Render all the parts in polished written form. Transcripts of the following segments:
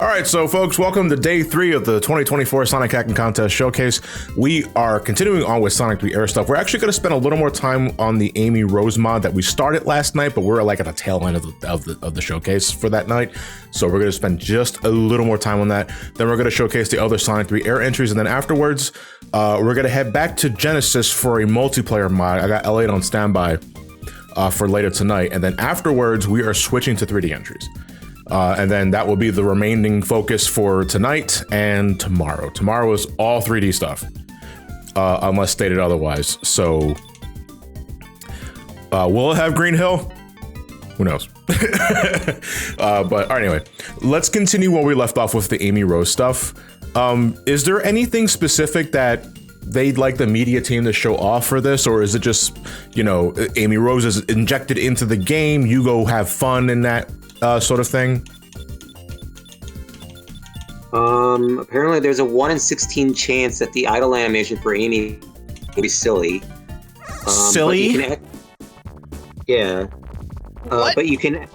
right, so folks, welcome to day 3 of the 2024 Sonic Hacking Contest Showcase. We are continuing on with Sonic 3 Air stuff. We're actually going to spend a little more time on the Amy Rose mod that we started last night, but we're like at the tail end of the showcase for that night. So we're going to spend just a little more time on that. Then we're going to showcase the other Sonic 3 Air entries, and then afterwards, we're going to head back to Genesis for a multiplayer mod. I got Elliot on standby for later tonight, and then afterwards, we are switching to 3D entries. And then that will be the remaining focus for tonight and tomorrow. Tomorrow is all 3D stuff, unless stated otherwise. So, will it have Green Hill? Who knows? But anyway, let's continue where we left off with the Amy Rose stuff. Is there anything specific that they'd like the media team to show off for this, or is it just, you know, Amy Rose is injected into the game, you go have fun in that sort of thing? Apparently there's a 1 in 16 chance that the idle animation for Amy will be silly. Silly? But you can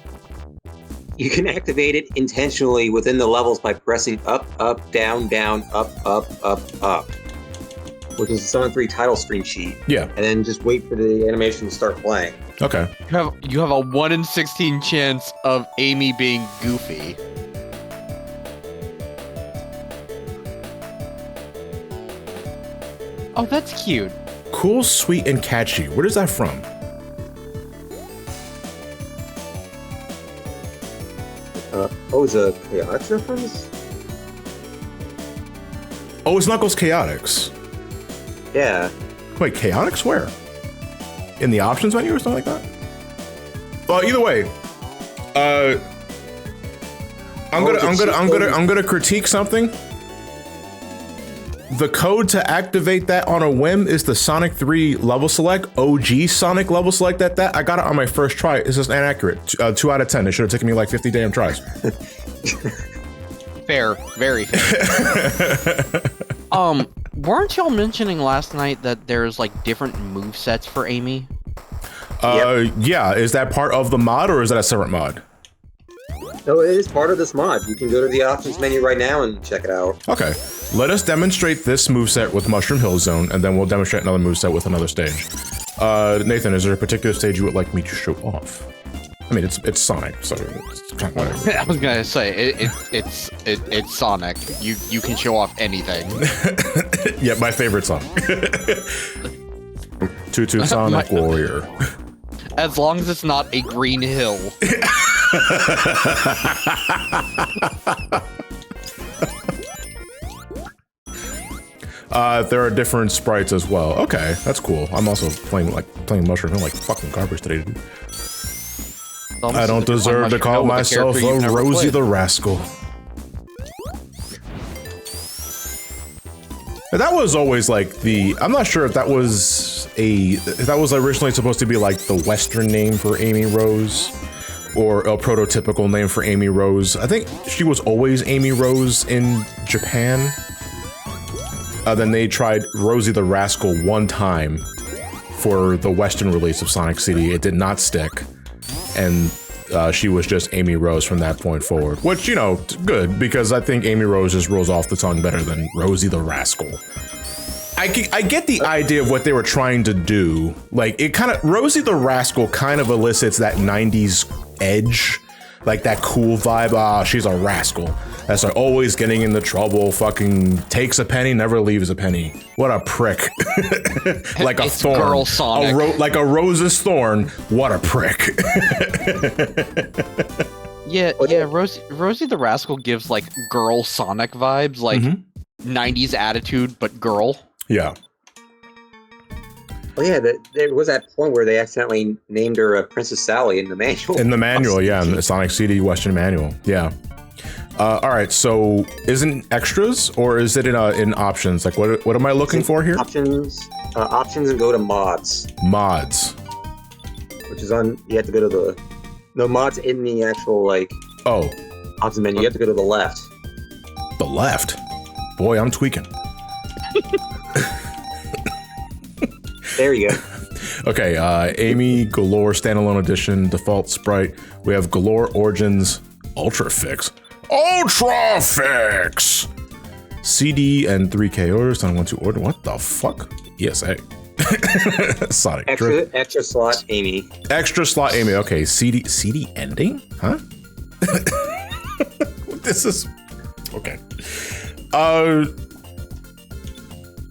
activate it intentionally within the levels by pressing up, up, down, down, up, up, up, up, which is the Sonic 3 title screen sheet. Yeah. And then just wait for the animation to start playing. Okay. You have a 1 in 16 chance of Amy being goofy. Oh, that's cute. Cool, sweet, and catchy. Where is that from? Is a Chaotix reference? Oh, it's Knuckles Chaotix. Yeah. Wait, Chaotix where? In the options menu or something like that? Well, either way, I'm gonna critique something. The code to activate that on a whim is the Sonic 3 level select, OG Sonic level select that I got it on my first try. It's just inaccurate. 2 out of 10. It should have taken me like 50 damn tries. Fair, very fair. Weren't y'all mentioning last night that there's like different move sets for Amy? Yep. Yeah, is that part of the mod or is that a separate mod? No, it is part of this mod. You can go to the options menu right now and check it out. Okay, let us demonstrate this moveset with Mushroom Hill Zone, and then we'll demonstrate another moveset with another stage. Nathan, is there a particular stage you would like me to show off? I mean, it's Sonic, so it's kind of whatever. I was gonna say it's Sonic. You can show off anything. Yeah, my favorite song. Toot Sonic Warrior. As long as it's not a Green Hill. There are different sprites as well. Okay, that's cool. I'm also playing Mushroom Hill like fucking garbage today, dude. I don't deserve to call myself a Rosie the Rascal. That was always like I'm not sure if that was originally supposed to be like the Western name for Amy Rose or a prototypical name for Amy Rose. I think she was always Amy Rose in Japan. Then they tried Rosie the Rascal one time for the Western release of Sonic CD. It did not stick. And she was just Amy Rose from that point forward, which, you know, good, because I think Amy Rose just rolls off the tongue better than Rosie the Rascal. I get the idea of what they were trying to do. Like, Rosie the Rascal kind of elicits that 90s edge, like that cool vibe. She's a rascal. That's like always getting into trouble, fucking takes a penny, never leaves a penny. What a prick. Like a thorn. Girl Sonic. Like a rose's thorn. What a prick. Yeah, Rosie the Rascal gives like girl Sonic vibes, like 90s attitude, but girl. Yeah. Oh yeah, there was that point where they accidentally named her Princess Sally in the manual. In the manual, yeah, in the Sonic CD Western manual, yeah. All right, so isn't extras or is it in options? Like, what am I looking for here? Options, and go to mods. Mods. Which is on. You have to go to the mods in the actual options menu. You have to go to the left. The left. Boy, I'm tweaking. There you go. Okay, Amy Galore Standalone Edition, default sprite. We have Galore Origins Ultra Fix. Ultra Fix. CD and 3K orders. I want to order. What the fuck? ESA. Sonic. Extra slot, Amy. Extra slot, Amy. Okay. CD ending? Huh? This is okay. Well,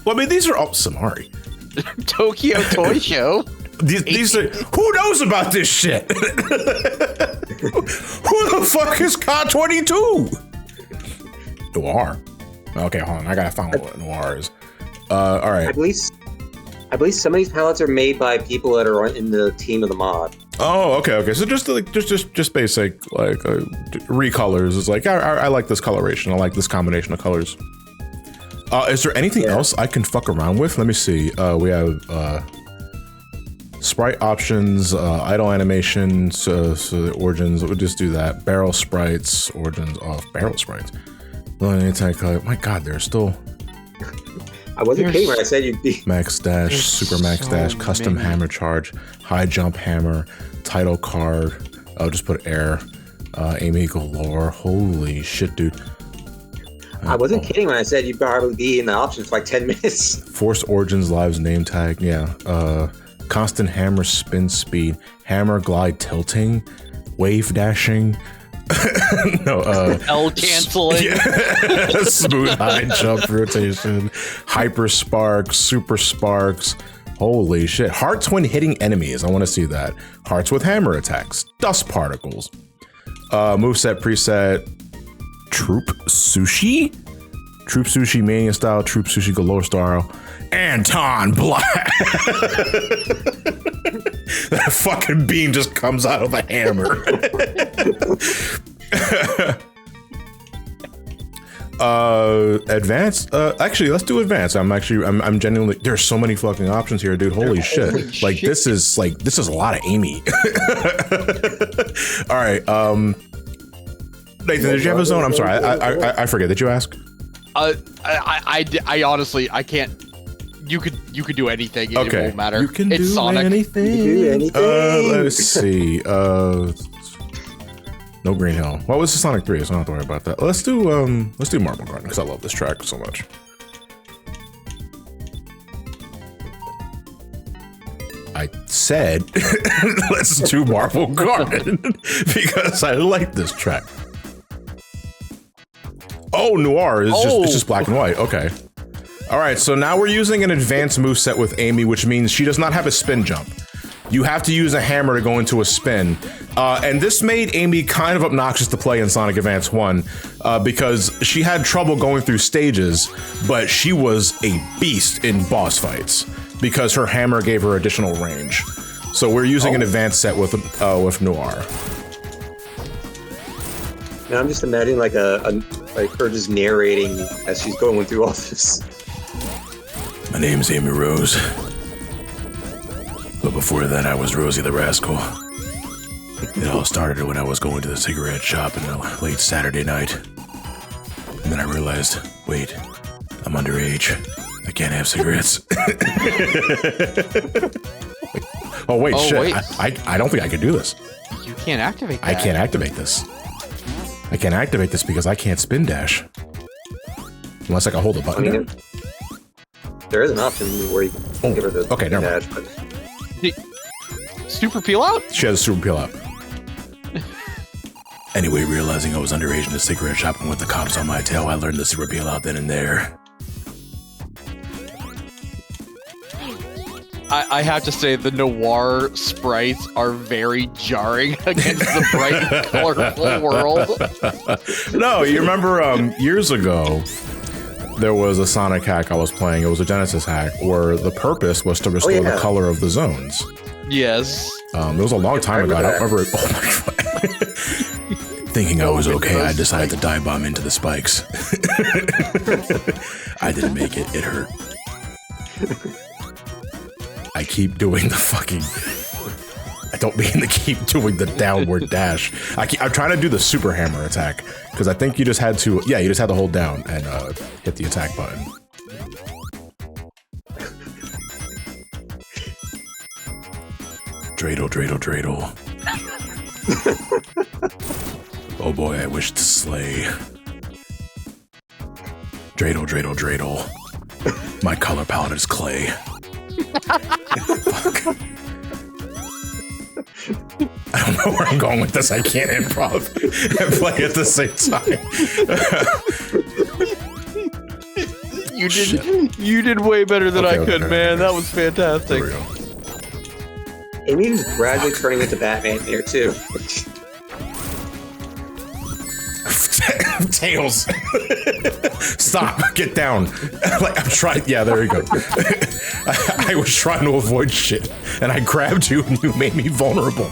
I mean, these are all Samari. Tokyo Toy Show. These are, who knows about this shit? Who the fuck is Con 22? Noir. Okay, hold on. I gotta find what Noir is. All right. I believe some of these palettes are made by people that are in the team of the mod. Oh, okay. So just basic like recolors. It's like I like this coloration. I like this combination of colors. Is there anything else I can fuck around with? Let me see. We have sprite options, idle animation, so the origins. We'll just do that. Barrel sprites, origins off. Barrel sprites. My God, they're still. I wasn't kidding when I said you'd be. Max dash, super max dash, custom hammer charge, high jump hammer, title card. I'll just put air. Amy Galore. Holy shit, dude. I wasn't kidding when I said you'd probably be in the options for like 10 minutes. Force Origins Lives name tag. Yeah. Constant hammer spin speed, hammer glide tilting, wave dashing. No, L canceling. Yeah. Smooth high jump rotation, hyper sparks, super sparks. Holy shit. Hearts when hitting enemies. I want to see that. Hearts with hammer attacks, dust particles. Moveset preset, Troop Sushi? Troop Sushi Mania style, Troop Sushi Galore style. Anton Black. That fucking beam just comes out of a hammer. Advanced. Actually, let's do advanced. I'm genuinely. There's so many fucking options here, dude. Holy shit! Like this is a lot of Amy. All right. Nathan, did you have a zone? I'm sorry. I forget. Did you ask? I honestly I can't. You could do anything. It won't matter. You can it's do Sonic. anything. You can do anything. Let's see. No Green Hill. Well, this is Sonic 3, so I don't have to worry about that. Let's do Marble Garden because I love this track so much. I said let's do Marble Garden because I like this track. Oh, Noir is just black and white. Okay. All right, so now we're using an advanced moveset with Amy, which means she does not have a spin jump. You have to use a hammer to go into a spin. And this made Amy kind of obnoxious to play in Sonic Advance 1 because she had trouble going through stages, but she was a beast in boss fights because her hammer gave her additional range. So we're using an advanced set with Noir. Now I'm just imagining like her just narrating as she's going through all this. My name's Amy Rose. But before that, I was Rosie the Rascal. It all started when I was going to the cigarette shop in a late Saturday night. And then I realized, wait, I'm underage. I can't have cigarettes. Oh, wait, shit. Wait. I don't think I can do this. You can't activate that. I can't activate this. I can't activate this because I can't spin dash. Unless I can hold the button down. There is an option where you can give her the okay, never dash, mind. Super peel out? She has a super peel out. Anyway, realizing I was underage in the cigarette shop and with the cops on my tail, I learned the super peel out then and there. I have to say the Noir sprites are very jarring against the bright and colorful world. No, you remember years ago, there was a Sonic hack I was playing. It was a Genesis hack where the purpose was to restore the color of the zones. Yes. It was a long time ago. I don't remember it. Oh my God. Thinking I was okay, I decided to dive bomb into the spikes. I didn't make it. It hurt. I keep doing the fucking... I don't mean to keep doing the downward dash. I'm trying to do the super hammer attack because I think you just had to... Yeah, you just had to hold down and hit the attack button. Dreidel, dreidel, dreidel. Oh boy, I wish to slay. Dreidel, dreidel, dreidel. My color palette is clay. Fuck. I don't know where I'm going with this. I can't improv and play at the same time. You did way better than I could, man. That was fantastic. There we go. Amy is gradually turning into Batman here too. Tails. Stop. Get down. Like, I'm trying. Yeah, there we go. I was trying to avoid shit, and I grabbed you, and you made me vulnerable.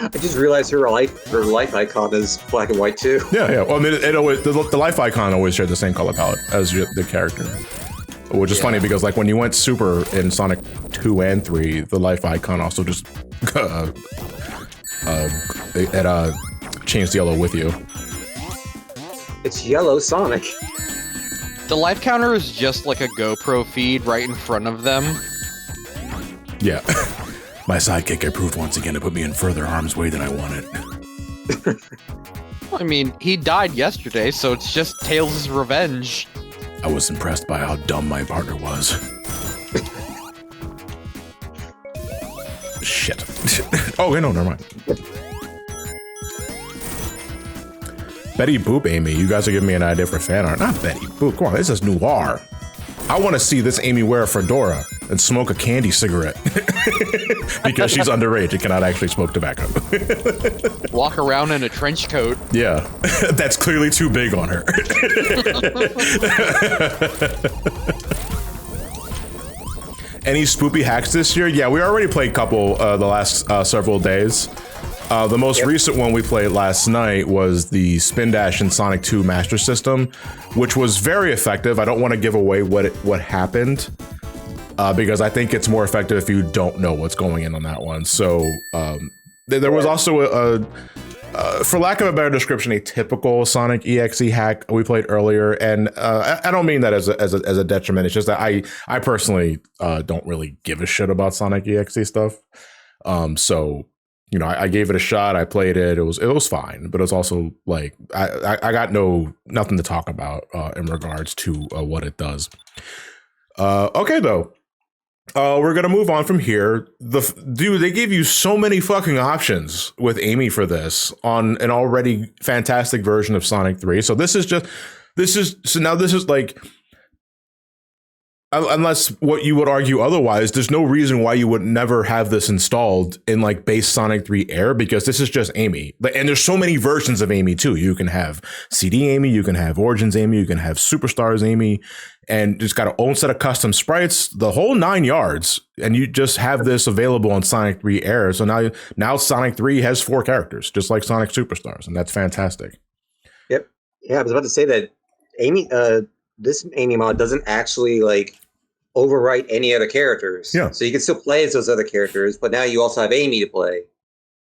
I just realized her life icon is black and white too. Yeah. Well, I mean, it always the life icon always shared the same color palette as the character, which is funny because like when you went Super in Sonic 2 and 3, the life icon also just changed yellow with you. It's yellow Sonic. The life counter is just like a GoPro feed right in front of them. Yeah. My sidekick improved once again to put me in further harm's way than I wanted. I mean, he died yesterday, so it's just Tails' revenge. I was impressed by how dumb my partner was. Shit. Oh, no, never mind. Betty Boop Amy, you guys are giving me an idea for fan art. Not Betty Boop, come on, this is noir. I want to see this Amy wear a fedora and smoke a candy cigarette. Because she's underage and cannot actually smoke tobacco. Walk around in a trench coat. Yeah, that's clearly too big on her. Any spoopy hacks this year? Yeah, we already played a couple the last several days. The most recent one we played last night was the Spin Dash in Sonic 2 Master System, which was very effective. I don't want to give away what happened, because I think it's more effective if you don't know what's going on that one. So there was also for lack of a better description, a typical Sonic EXE hack we played earlier, and I don't mean that as a detriment. It's just that I personally don't really give a shit about Sonic EXE stuff. So. You know, I gave it a shot. I played it. It was fine, but it was also like I got nothing to talk about in regards to what it does. Okay, though, we're gonna move on from here. Dude, they gave you so many fucking options with Amy for this on an already fantastic version of Sonic 3. So this is like. Unless what you would argue otherwise, there's no reason why you would never have this installed in like base Sonic 3 Air, because this is just Amy. And there's so many versions of Amy too. You can have CD Amy, you can have Origins Amy, you can have Superstars Amy, and it's got its own set of custom sprites, the whole 9 yards. And you just have this available on Sonic 3 Air. So now Sonic 3 has 4 characters, just like Sonic Superstars, and that's fantastic. Yep. Yeah, I was about to say that Amy, this Amy mod doesn't actually like overwrite any other characters. Yeah. So you can still play as those other characters, but now you also have Amy to play.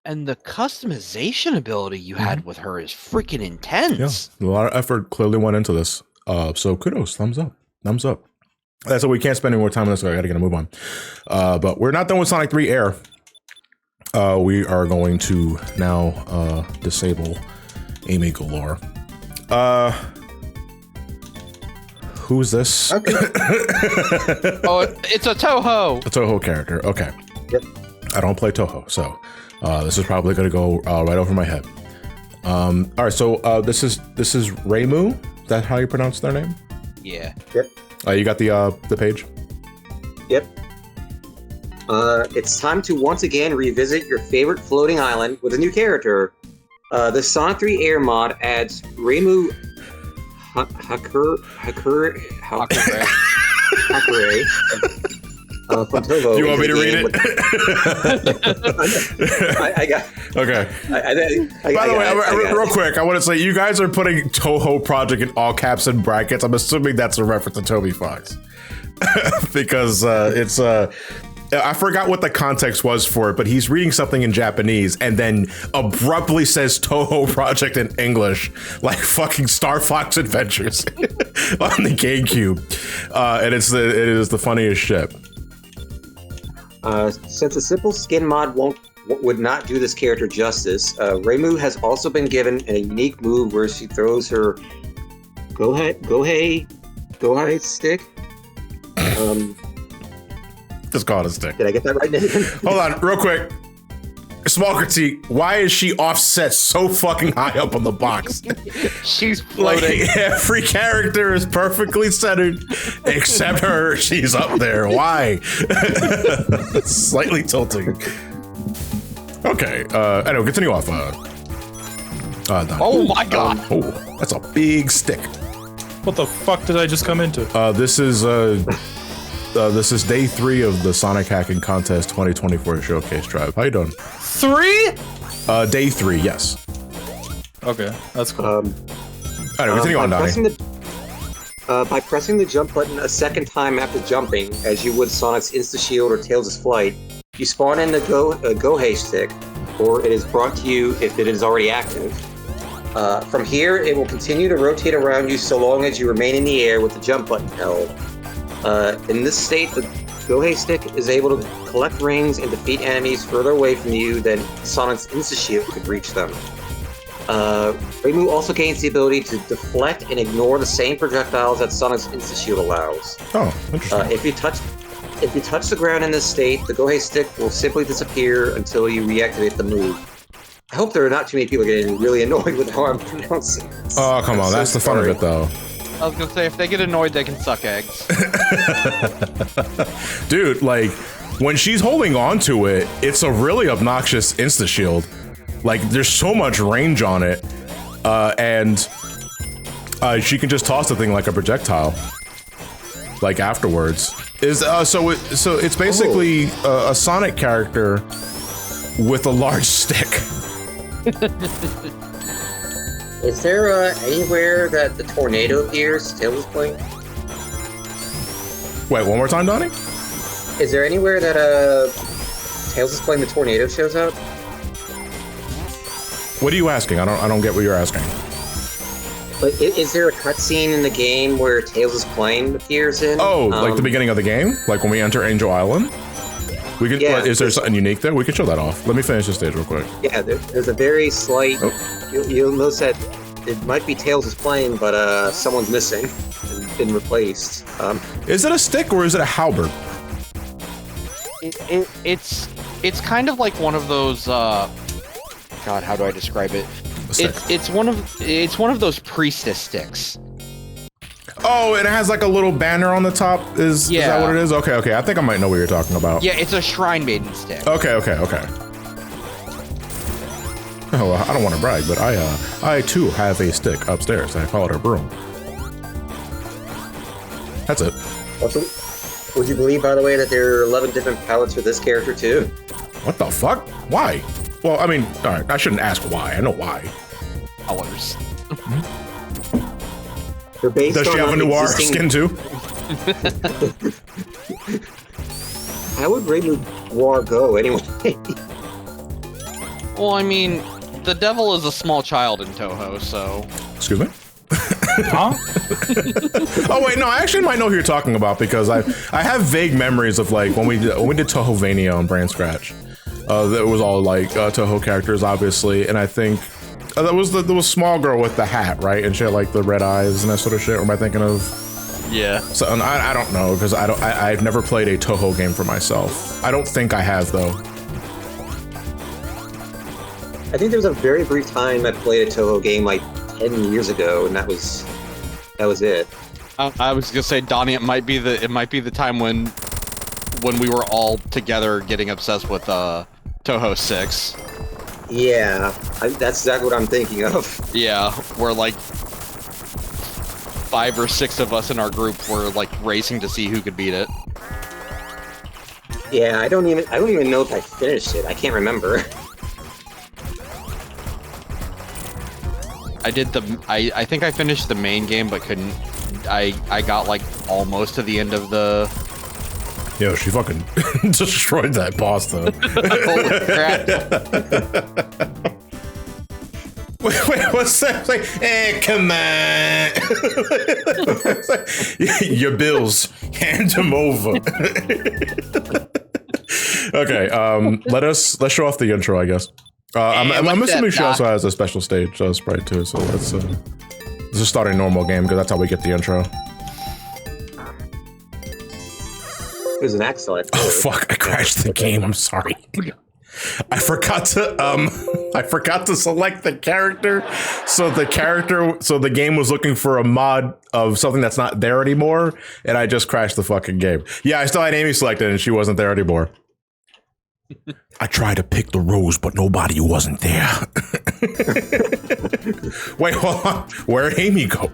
And the customization ability you had with her is freaking intense. Yeah, a lot of effort clearly went into this. So kudos, thumbs up. That's what we can't spend any more time on this. So I gotta move on. But we're not done with Sonic 3 Air. We are going to now disable Amy Galore. Who's this? Okay. Oh, it's a Toho. A Toho character. Okay. Yep. I don't play Toho, so this is probably going to go right over my head. All right, so this is Reimu. Is that how you pronounce their name? Yeah. Yep. You got the page? Yep. It's time to once again revisit your favorite floating island with a new character. The Sonic 3 Air mod adds Reimu Hakurei. From Toho. You want me to read it? I got. Okay. By the way, real quick, I want to say you guys are putting Toho Project in all caps and brackets. I'm assuming that's a reference to Toby Fox, because it's I forgot what the context was for it, but he's reading something in Japanese and then abruptly says Toho Project in English, like fucking Star Fox Adventures on the GameCube, and it is the funniest shit. Since a simple skin mod won't would not do this character justice. Reimu has also been given a unique move where she throws her Gohei stick. Just call it a stick. Did I get that right, Nathan? Hold on, real quick. Small critique. Why is she offset so fucking high up on the box? She's floating. Like, every character is perfectly centered except her. She's up there. Why? Slightly tilting. Okay. Anyway, continue off. Done. Oh my god. Oh, that's a big stick. What the fuck did I just come into? This is day 3 of the Sonic Hacking Contest 2024 Showcase Drive. How you doing? 3? Day 3, yes. Okay, that's cool. Anyway, continue on, Donnie. By pressing the jump button a second time after jumping, as you would Sonic's Insta-Shield or Tails' Flight, you spawn in the Gohei stick, or it is brought to you if it is already active. From here, it will continue to rotate around you so long as you remain in the air with the jump button held. In this state, the Gohei stick is able to collect rings and defeat enemies further away from you than Sonic's Insta-Shield could reach them. Reimu also gains the ability to deflect and ignore the same projectiles that Sonic's Insta-Shield allows. Oh, interesting. If you touch the ground in this state, the Gohei stick will simply disappear until you reactivate the move. I hope there are not too many people getting really annoyed with how I'm pronouncing this. Oh, come on. That's the fun of it, though. I was gonna say, if they get annoyed, they can suck eggs. Dude, like, when she's holding on to it, it's a really obnoxious insta-shield. Like, there's so much range on it. And she can just toss the thing like a projectile. Like, afterwards. So it's basically a Sonic character with a large stick. Is there anywhere that the tornado appears? Tails is playing? Wait, one more time, Donnie? Is there anywhere that Tails is playing the tornado shows up? What are you asking? I don't get what you're asking. But is there a cutscene in the game where Tails' plane appears in? Oh, like the beginning of the game? Like when we enter Angel Island? We could. Yeah, is there something unique there? We could show that off. Let me finish this stage real quick. Yeah, there's a very slight... Oh. You'll notice that it might be Tails' plane, but someone's missing and been replaced. Is it a stick or is it a halberd? It's kind of like one of those. God, how do I describe it? It's one of those priestess sticks. Oh, and it has like a little banner on the top. Is that what it is? Okay. I think I might know what you're talking about. Yeah, it's a shrine maiden stick. Okay. Oh, I don't want to brag, but I too have a stick upstairs. I call it a broom. That's it. Also, would you believe, by the way, that there are 11 different palettes for this character too? What the fuck? Why? Well, I mean, all right. I shouldn't ask why. I know why. Colors. They're based Does she have a noir skin too? How would Reimu Noir go anyway? Well, I mean, the devil is a small child in Toho, so. Excuse me? Huh? Oh wait, no, I actually might know who you're talking about because I have vague memories of like when we did Tohovania on Brand Scratch. That was all like Toho characters, obviously, and I think there was the small girl with the hat, right? And she had like the red eyes and that sort of shit. Or am I thinking of? Yeah. So I don't know because I've never played a Toho game for myself. I don't think I have though. I think there was a very brief time I played a Toho game like 10 years ago, and that was it. I was gonna say, Donnie, it might be the time when we were all together getting obsessed with Toho 6. Yeah, that's exactly what I'm thinking of. Yeah, where like 5 or 6 of us in our group were like racing to see who could beat it. Yeah, I don't even know if I finished it. I can't remember. I think I finished the main game, but couldn't. I got like almost to the end of the. Yo, she fucking destroyed that boss though. Holy crap! Wait, what's that? It's like, hey, come on. It's like, your bills, hand them over. Okay, let's show off the intro, I guess. I'm assuming she also has a special stage sprite too, so let's just start a normal game because that's how we get the intro. There's an axolotl. Oh fuck! I crashed the game. I'm sorry. I forgot to select the character. So the game was looking for a mod of something that's not there anymore, and I just crashed the fucking game. Yeah, I still had Amy selected, and she wasn't there anymore. I tried to pick the rose, but nobody wasn't there. Wait, hold on. Where'd Amy go?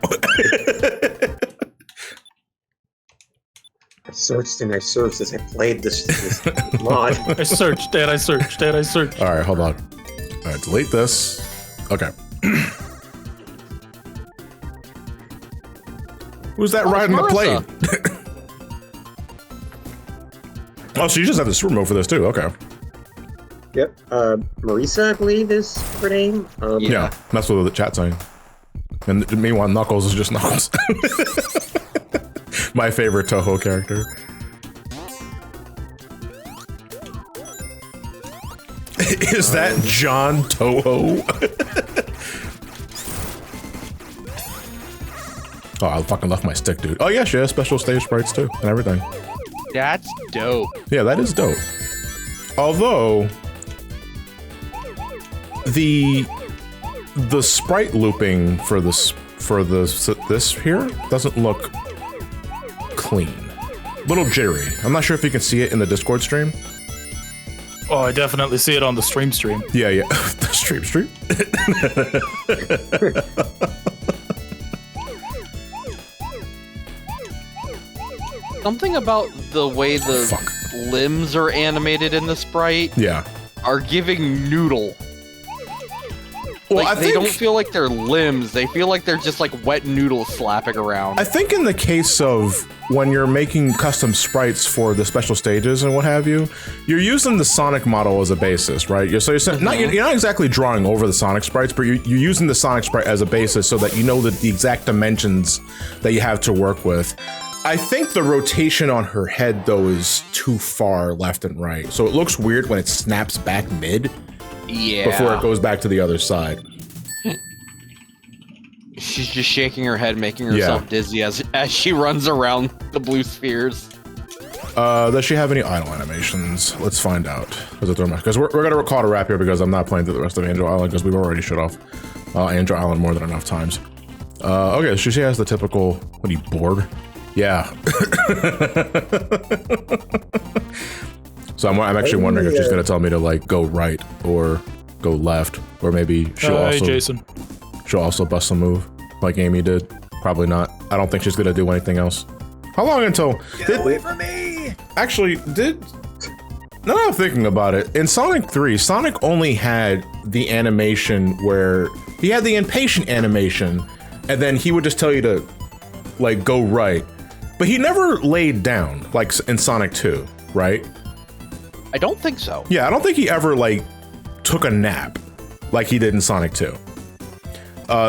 I searched and I searched as I played this mod. I searched and I searched and I searched. All right, hold on. All right, delete this. Okay. Who's that riding the plane? Oh, so you just have the super mode for this too. Okay. Yep. Marisa, I believe, is her name. Yeah, that's what the chat's saying. And meanwhile, Knuckles is just Knuckles. My favorite Toho character. Is that John Toho? Oh, I fucking left my stick, dude. Oh yeah, she has special stage sprites too, and everything. That's dope. Yeah, that is dope. Although the sprite looping for this here doesn't look clean. Little jittery. I'm not sure if you can see it in the Discord stream. Oh, I definitely see it on the stream. Yeah. The stream. Something about the way the limbs are animated in the sprite are giving noodle. Well, like, they don't feel like they're limbs. They feel like they're just like wet noodles slapping around. I think in the case of when you're making custom sprites for the special stages and what have you, you're using the Sonic model as a basis, right? You're not exactly drawing over the Sonic sprites, but you're using the Sonic sprite as a basis so that you know the exact dimensions that you have to work with. I think the rotation on her head, though, is too far left and right. So it looks weird when it snaps back mid. Yeah. Before it goes back to the other side. She's just shaking her head, making herself dizzy as she runs around the blue spheres. Does she have any idle animations? Let's find out. Because we're going to call it a wrap here because I'm not playing through the rest of Angel Island because we've already shut off Angel Island more than enough times. Okay, so she has the typical... What are you, bored? Yeah. So I'm actually wondering if she's going to tell me to, like, go right or go left. Or maybe she'll also bust a move like Amy did. Probably not. I don't think she's going to do anything else. How long until... Get away from me! Actually, now that I'm thinking about it, in Sonic 3, Sonic only had the animation where... He had the impatient animation, and then he would just tell you to, like, go right. But he never laid down, like in Sonic 2, right? I don't think so. Yeah, I don't think he ever, like, took a nap like he did in Sonic 2.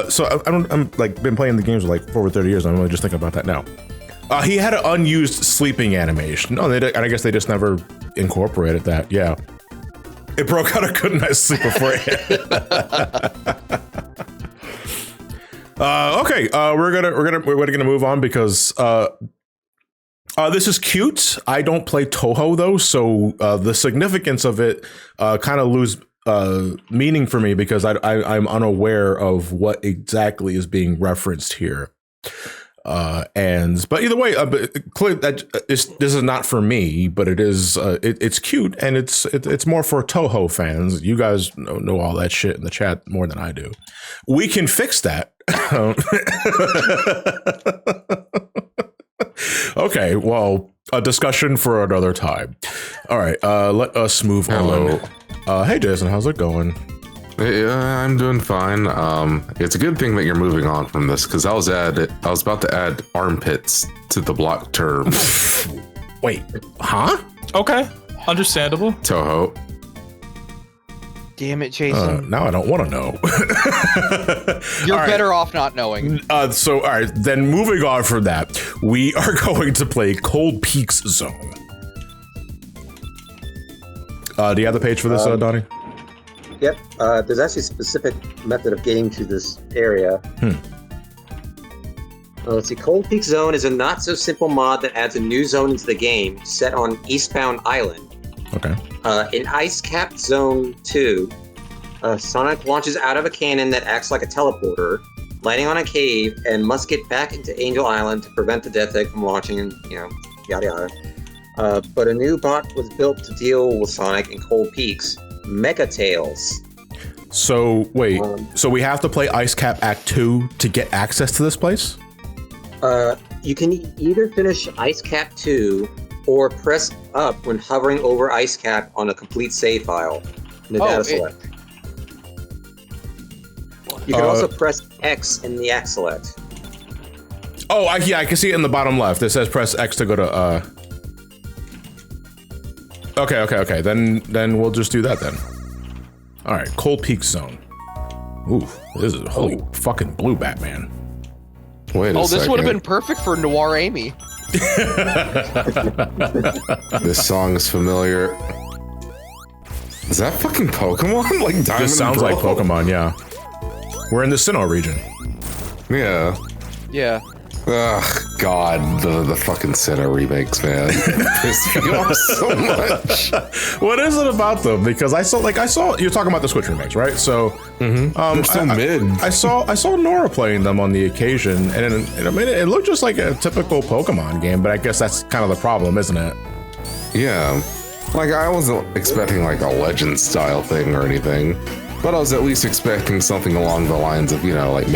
So I'm like, been playing the games for like over 30 years. I'm really just thinking about that now. He had an unused sleeping animation. No, and I guess they just never incorporated that. Yeah. It broke out. I couldn't sleep before it. Okay, we're gonna move on because this is cute. I don't play Toho though, so the significance of it kind of lose meaning for me because I'm unaware of what exactly is being referenced here. But either way, this is not for me, but it is it's cute and it's more for Toho fans. You guys know all that shit in the chat more than I do. We can fix that. Okay, well, a discussion for another time. All right, let us move on. Hey Jason, how's it going? Hey, I'm doing fine. It's a good thing that you're moving on from this because I was about to add armpits to the block term. Wait, huh? Okay, understandable. Toho. Damn it, Jason. Now I don't want to know. You're better off not knowing. So, all right, then moving on from that, we are going to play Cold Peaks Zone. Do you have the page for this, Donnie? Yep. There's actually a specific method of getting to this area. Let's see. Cold Peak Zone is a not-so-simple mod that adds a new zone into the game, set on Eastbound Island. Okay. In Ice Cap Zone 2, Sonic launches out of a cannon that acts like a teleporter, landing on a cave, and must get back into Angel Island to prevent the death egg from launching, and, yada yada. But a new bot was built to deal with Sonic in Cold Peaks, Mega Tails. So, wait, so we have to play Ice Cap Act 2 to get access to this place? You can either finish Ice Cap 2 or press up when hovering over Ice Cap on a complete save file in the data select. You can also press X in the act select. Oh, yeah, I can see it in the bottom left. It says press X to go to, Okay. Then we'll just do that then. All right, Cold Peak Zone. Ooh, this is holy fucking blue Batman. Wait a second. This would have been perfect for Noir Amy. This song is familiar. Is that fucking Pokemon? Like Diamond This sounds like Pokemon, yeah. We're in the Sinnoh region. Yeah. Yeah. Ugh, God, the fucking Sinnoh remakes, man. Piss me off so much. What is it about them? Because I saw you're talking about the Switch remakes, right? So, They're so mid. I saw Nora playing them on the occasion, and it looked just like a typical Pokemon game. But I guess that's kind of the problem, isn't it? Yeah. Like, I wasn't expecting like a Legend style thing or anything, but I was at least expecting something along the lines of, like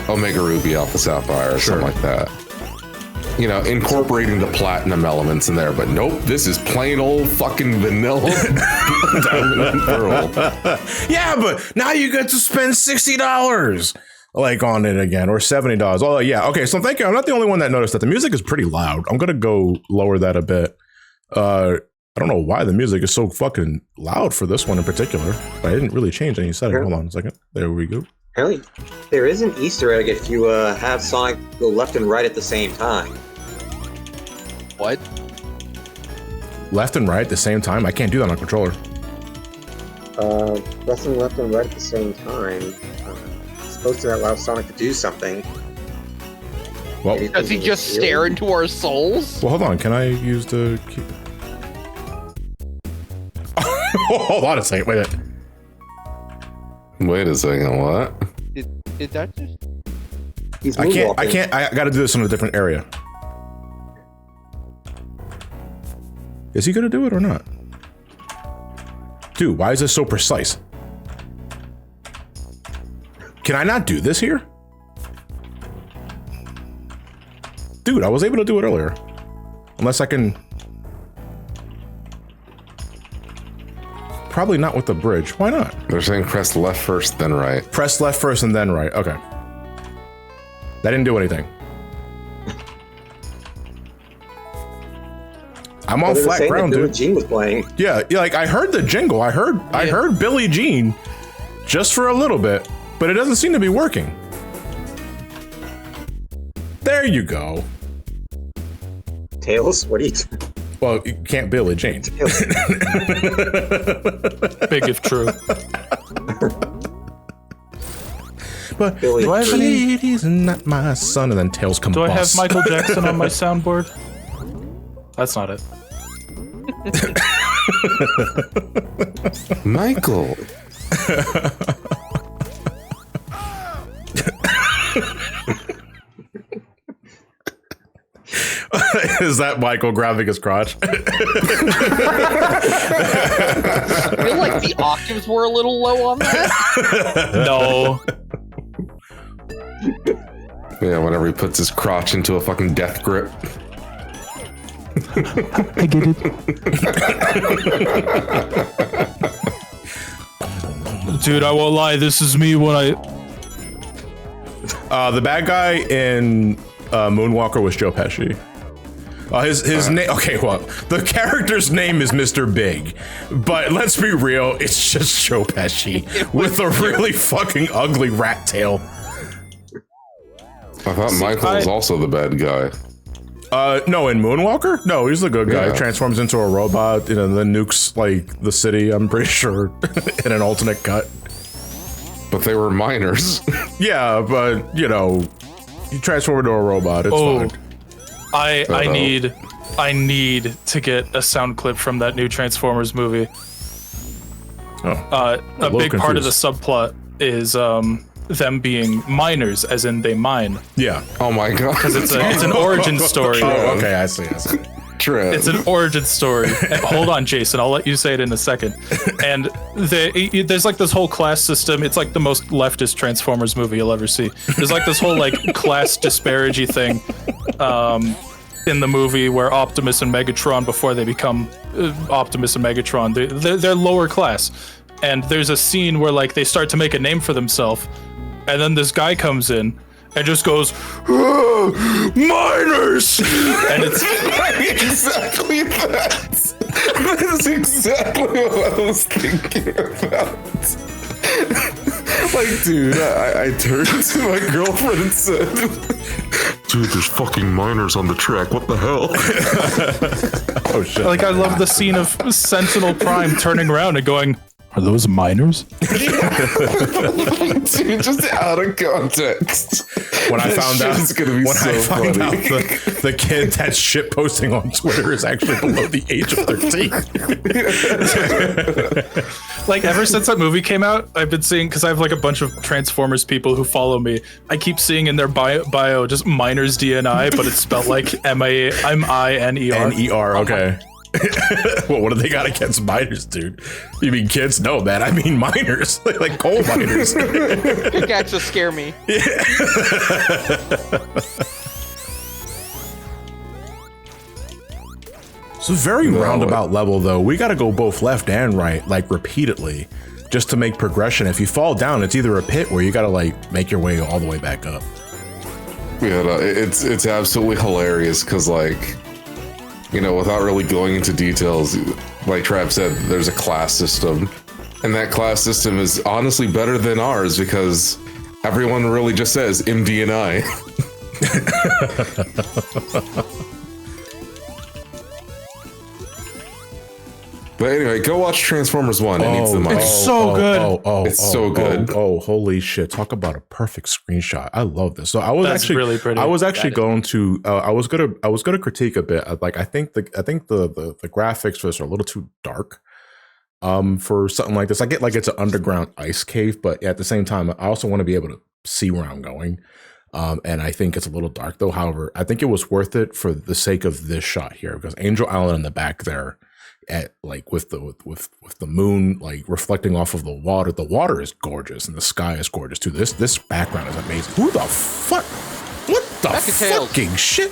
Omega Ruby Alpha Sapphire or something like that. Incorporating the platinum elements in there, but nope, this is plain old fucking vanilla Diamond and Pearl. Yeah, but now you get to spend $60 on it again, or $70. Oh yeah, okay. So thank you. I'm not the only one that noticed that the music is pretty loud. I'm gonna go lower that a bit. I don't know why the music is so fucking loud for this one in particular, but I didn't really change any setting. Hold on a second. There we go. Apparently, there is an Easter egg if you have Sonic go left and right at the same time. What? Left and right at the same time? I can't do that on a controller. Pressing left and right at the same time. It's supposed to allow Sonic to do something. Well, Does he just stare into our souls? Well, hold on. Can I use the key? Hold on a second. Wait a second. What? Did that just? He's I moonwalking. can't. I got to do this in a different area. Is he gonna do it or not? Dude, why is this so precise? Can I not do this here? Dude, I was able to do it earlier. Unless I can... Probably not with the bridge. Why not? They're saying press left first, then right. Press left first and then right. Okay. That didn't do anything. I'm on flat ground, Billie dude. Jean was playing. Yeah, like I heard the jingle. I heard Billie Jean just for a little bit, but it doesn't seem to be working. There you go. Tails, what are you? Well, you can't Billie Jean. Big if true. But Billie Do I have any- he's not my son, and then Tails combust. Do I have Michael Jackson on my soundboard? That's not it. Michael. Is that Michael grabbing his crotch? I feel like the octaves were a little low on that. No. Yeah, whenever he puts his crotch into a fucking death grip. I get it. Dude, I won't lie. This is me when I... The bad guy in Moonwalker was Joe Pesci. His name. Okay, well, the character's name is Mr. Big, but let's be real, it's just Joe Pesci with a really fucking ugly rat tail. I thought Michael was also the bad guy. No, in Moonwalker? No, he's the good guy. Yeah. Transforms into a robot, then nukes, like, the city, I'm pretty sure, in an alternate cut. But they were minors. Yeah, but, you transform into a robot, it's fine. I need to get a sound clip from that new Transformers movie. A big part of the subplot is them being miners, as in they mine. Yeah. Oh my god. Because it's an origin story. Oh, okay, I see. True. It's an origin story. Hold on, Jason. I'll let you say it in a second. And there's like this whole class system. It's like the most leftist Transformers movie you'll ever see. There's like this whole like class disparity thing in the movie where Optimus and Megatron, before they become Optimus and Megatron, they're lower class. And there's a scene where like they start to make a name for themselves, and then this guy comes in and just goes, miners! And it's exactly that. That's exactly what I was thinking about. Like, dude, I turned to my girlfriend and said, dude, there's fucking miners on the track. What the hell? Oh, shit. like, I love the scene of Sentinel Prime turning around and going, are those miners? Dude, just out of context. When I found out, it's gonna be when so I found funny. out the kid that's shit posting on Twitter is actually below the age of 13. Like, ever since that movie came out, I've been seeing, because I have like a bunch of Transformers people who follow me, I keep seeing in their bio just miners DNI, but it's spelled like M-I-N-E-R. N-E-R, okay. Well, what do they got against miners, dude? You mean kids? No, man, I mean miners. like coal miners. Pickaxes scare me. It's a very roundabout level, though. We got to go both left and right, like, repeatedly, just to make progression. If you fall down, it's either a pit where you got to, like, make your way all the way back up. Yeah, no, it's absolutely hilarious because, like, without really going into details, like Trav said, there's a class system, and that class system is honestly better than ours because everyone really just says MD and I. But anyway, go watch Transformers 1. It needs the money. It's so good. It's so good. Oh, holy shit. Talk about a perfect screenshot. I love this. So I was That's actually really pretty. I was actually going to I was gonna critique a bit. Like I think the graphics for this are a little too dark for something like this. I get like it's an underground ice cave, but at the same time I also want to be able to see where I'm going. And I think it's a little dark though. However, I think it was worth it for the sake of this shot here, because Angel Island in the back there, at like with the moon like reflecting off of the water is gorgeous, and the sky is gorgeous too. This background is amazing. Who the fuck? What the fucking shit?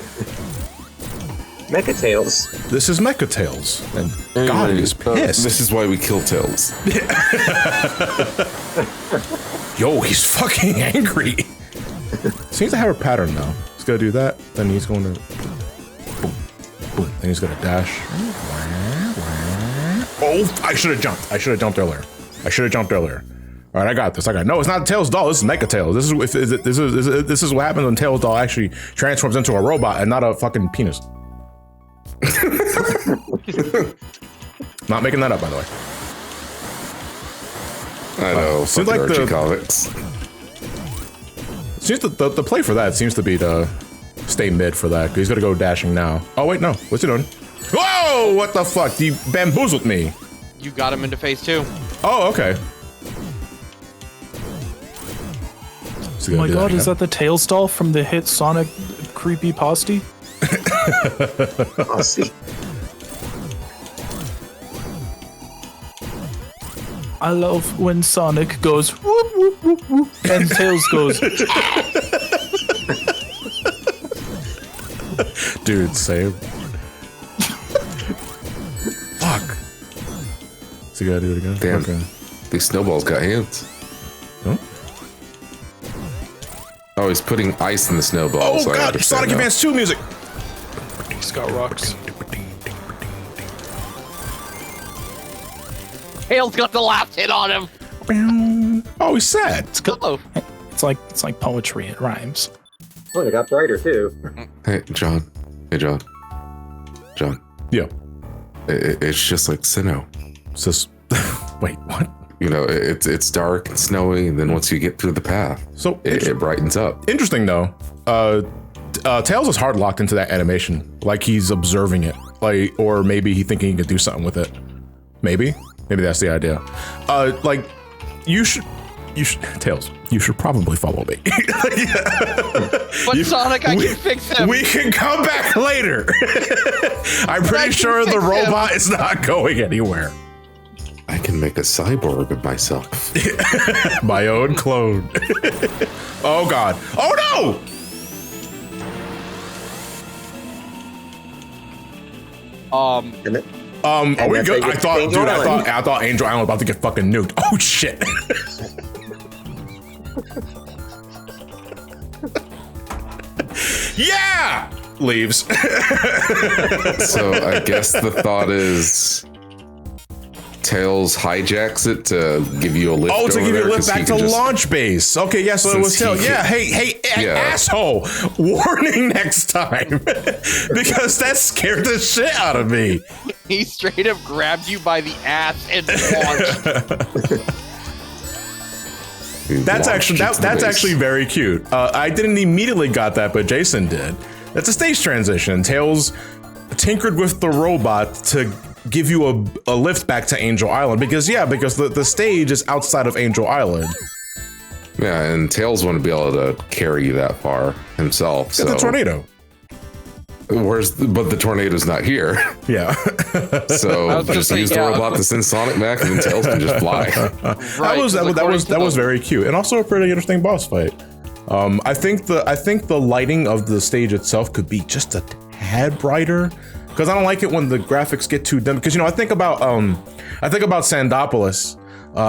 Mecha-Tails. This is Mecha-Tails, and God is pissed. This is why we kill Tails. Yo, he's fucking angry. Seems to have a pattern now. He's gonna do that, then he's going to boom, boom, then he's gonna dash. Oh, I should have jumped. I should have jumped earlier. All right, I got this. No, it's not Tails doll. This is Mecha-Tails. This is what happens when Tails doll actually transforms into a robot and not a fucking penis. Not making that up, by the way. I know. Seems like Archie the comics. Seems the play for that seems to be to stay mid for that. He's gonna go dashing now. Oh wait, no. What's he doing? Whoa! What the fuck? You bamboozled me. You got him into phase 2. Oh, okay. Oh my god, is that the Tails doll from the hit Sonic Creepy Posty? I'll see. I love when Sonic goes whoop whoop whoop whoop and Tails goes. Dude, save. Fuck. So you gotta do it again? Damn. Okay. These snowballs got hands. Huh? Oh, he's putting ice in the snowballs. Oh god, Sonic Advance 2 music. He's got rocks. Tails got the last hit on him. Oh, he's sad. Hello. It's like poetry. It rhymes. Oh, it got brighter too. Hey, John. Hey, John. John. Yeah. It's just like Sinnoh. It's just, wait, what? You know, it's dark and snowy, and then once you get through the path, So it brightens up. interesting though. Tails is hard locked into that animation, like he's observing it, like, or maybe he thinking he could do something with it. Maybe that's the idea. Like, you should, Tails, you should probably follow me. But Sonic, I can fix him. We can come back later. I'm pretty sure the robot is not going anywhere. I can make a cyborg of myself. My own clone. Oh God. Oh no. And it- Are we then good? they I get thought, Angel dude, Island. I thought Angel Island was about to get fucking nuked. Oh shit. Yeah. Leaves. So I guess the thought is Tails hijacks it to give you a lift. Oh, to over give you there, a lift 'cause he back can to just- launch base. Okay, yeah, so it Since was Tails. he Yeah, can- hey, Yeah. asshole. Warning next time. Because that scared the shit out of me. He straight up grabbed you by the ass and launched. That's launch actually into the that's base. actually very cute. I didn't immediately got that, but Jason did. That's a stage transition. Tails tinkered with the robot to give you a lift back to Angel Island because the stage is outside of Angel Island. Yeah, and Tails wouldn't be able to carry you that far himself. It's So a tornado. but the tornado's not here. Yeah. So I was gonna just say, use the yeah. robot to send Sonic back, and then Tails can just fly. Right, that was very cute and also a pretty interesting boss fight. I think the lighting of the stage itself could be just a tad brighter because I don't like it when the graphics get too dim. Because I think about Sandopolis,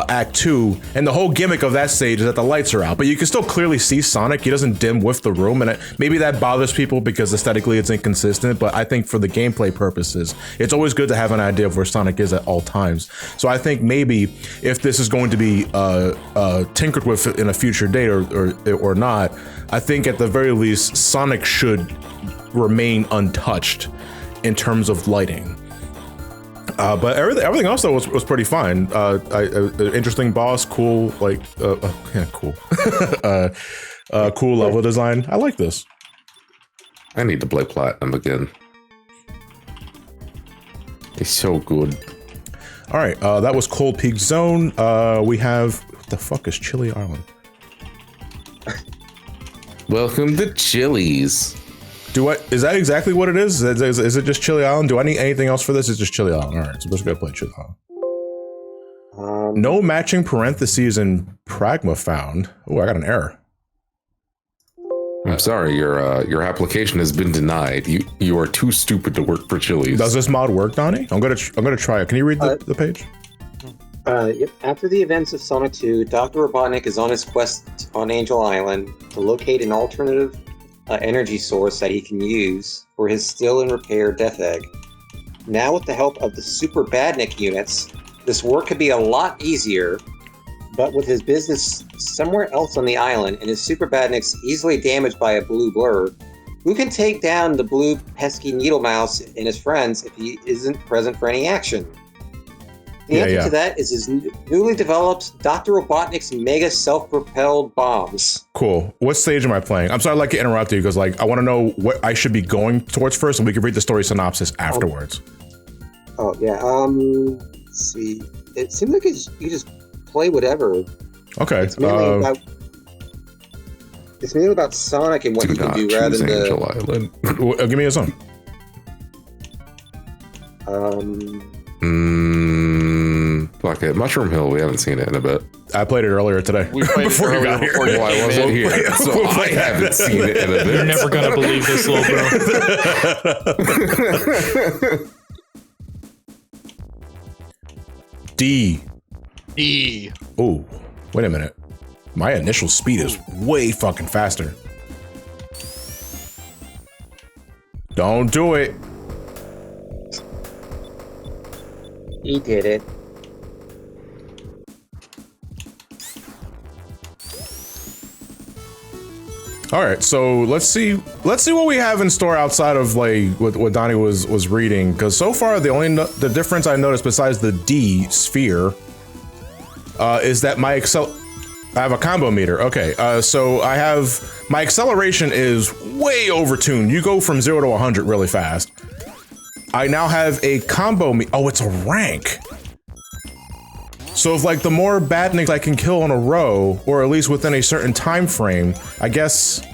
Act 2, and the whole gimmick of that stage is that the lights are out, but you can still clearly see Sonic. He doesn't dim with the room, and maybe that bothers people because aesthetically it's inconsistent. But I think for the gameplay purposes, it's always good to have an idea of where Sonic is at all times. So I think maybe if this is going to be tinkered with in a future date or not, I think at the very least Sonic should remain untouched in terms of lighting. But everything else though was pretty fine. Interesting boss, cool, cool, cool level design. I like this. I need to play Platinum again. It's so good. All right, that was Cold Peak Zone. We have what the fuck is Chili Island? Welcome to Chili's. Is that exactly what it is? Is it just Chili Island? Do I need anything else for this? It's just Chili Island. All right, so let's go play Chili Island. No matching parentheses in Pragma found. Oh, I got an error. I'm sorry, your application has been denied. You are too stupid to work for Chili's. Does this mod work, Donnie? I'm gonna try it. Can you read the page? Yep. After the events of Sonic 2, Dr. Robotnik is on his quest on Angel Island to locate an alternative energy source that he can use for his still in repair Death Egg. Now with the help of the Super Badnik units, this work could be a lot easier, but with his business somewhere else on the island and his Super Badniks easily damaged by a blue blur, who can take down the blue pesky Needle Mouse and his friends if he isn't present for any action? The answer to that is his newly developed Dr. Robotnik's mega self-propelled bombs. Cool. What stage am I playing? I'm sorry, I'd like to interrupt you because I want to know what I should be going towards first, and we can read the story synopsis afterwards. Oh yeah. Let's see. It seems like you just play whatever. Okay. It's mainly about Sonic and what Do he can not do rather choose than Angel Island. Give me a song. Fuck it. Mushroom Hill, we haven't seen it in a bit. I played it earlier today. We played it earlier before you Well, I came wasn't in. here, so I haven't seen it in a You're bit. never gonna believe this, little bro. D. E. Oh, wait a minute. My initial speed is way fucking faster. Don't do it. he did it. All right, so let's see what we have in store outside of like what Donnie was reading. Because so far the difference I noticed besides the D sphere is that I have a combo meter. Okay, so I have my acceleration is way overtuned. You go from 0 to 100 really fast. I now have a combo oh, it's a rank. So if like the more badniks I can kill in a row, or at least within a certain time frame, I guess.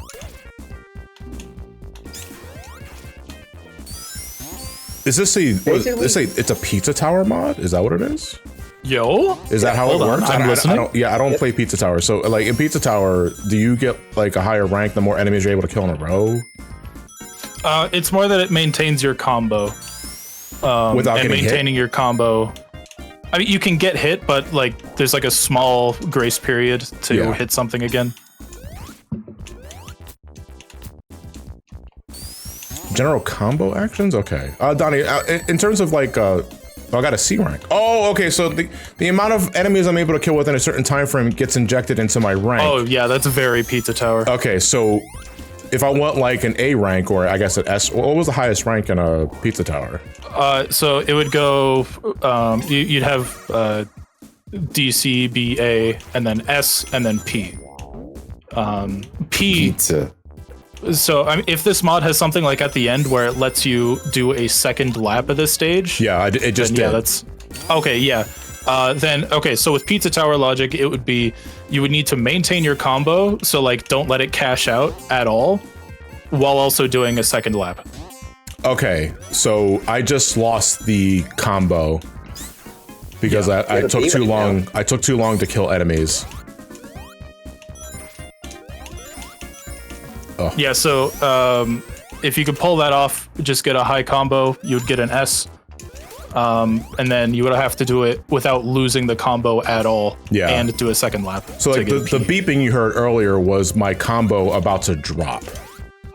Is this it's a pizza tower mod? Is that what it is? Yo, is that how it works? I don't play Pizza Tower. So like in Pizza Tower, do you get like a higher rank the more enemies you're able to kill in a row? It's more that it maintains your combo. Without and maintaining hit? your combo. I mean, you can get hit, but like there's like a small grace period to hit something again. General combo actions? Okay. Donnie, in terms of like, I got a C rank. Oh, okay. So the amount of enemies I'm able to kill within a certain time frame gets injected into my rank. Oh yeah, that's very Pizza Tower. Okay, so if I want like an A rank or I guess an S, what was the highest rank in a Pizza Tower? So it would go, you'd have D, C, B, A, and then S, and then P. P. Pizza. So I mean, if this mod has something like at the end where it lets you do a second lap of this stage, yeah, it just did. Yeah, that's okay. Yeah, then okay. So with Pizza Tower logic, it would be you would need to maintain your combo, so like don't let it cash out at all, while also doing a second lap. Okay, so I just lost the combo because I took too long. I took too long to kill enemies. Oh. Yeah, so if you could pull that off, just get a high combo, you would get an S. And then you would have to do it without losing the combo at all. Yeah. And do a second lap. So like the beeping you heard earlier was my combo about to drop.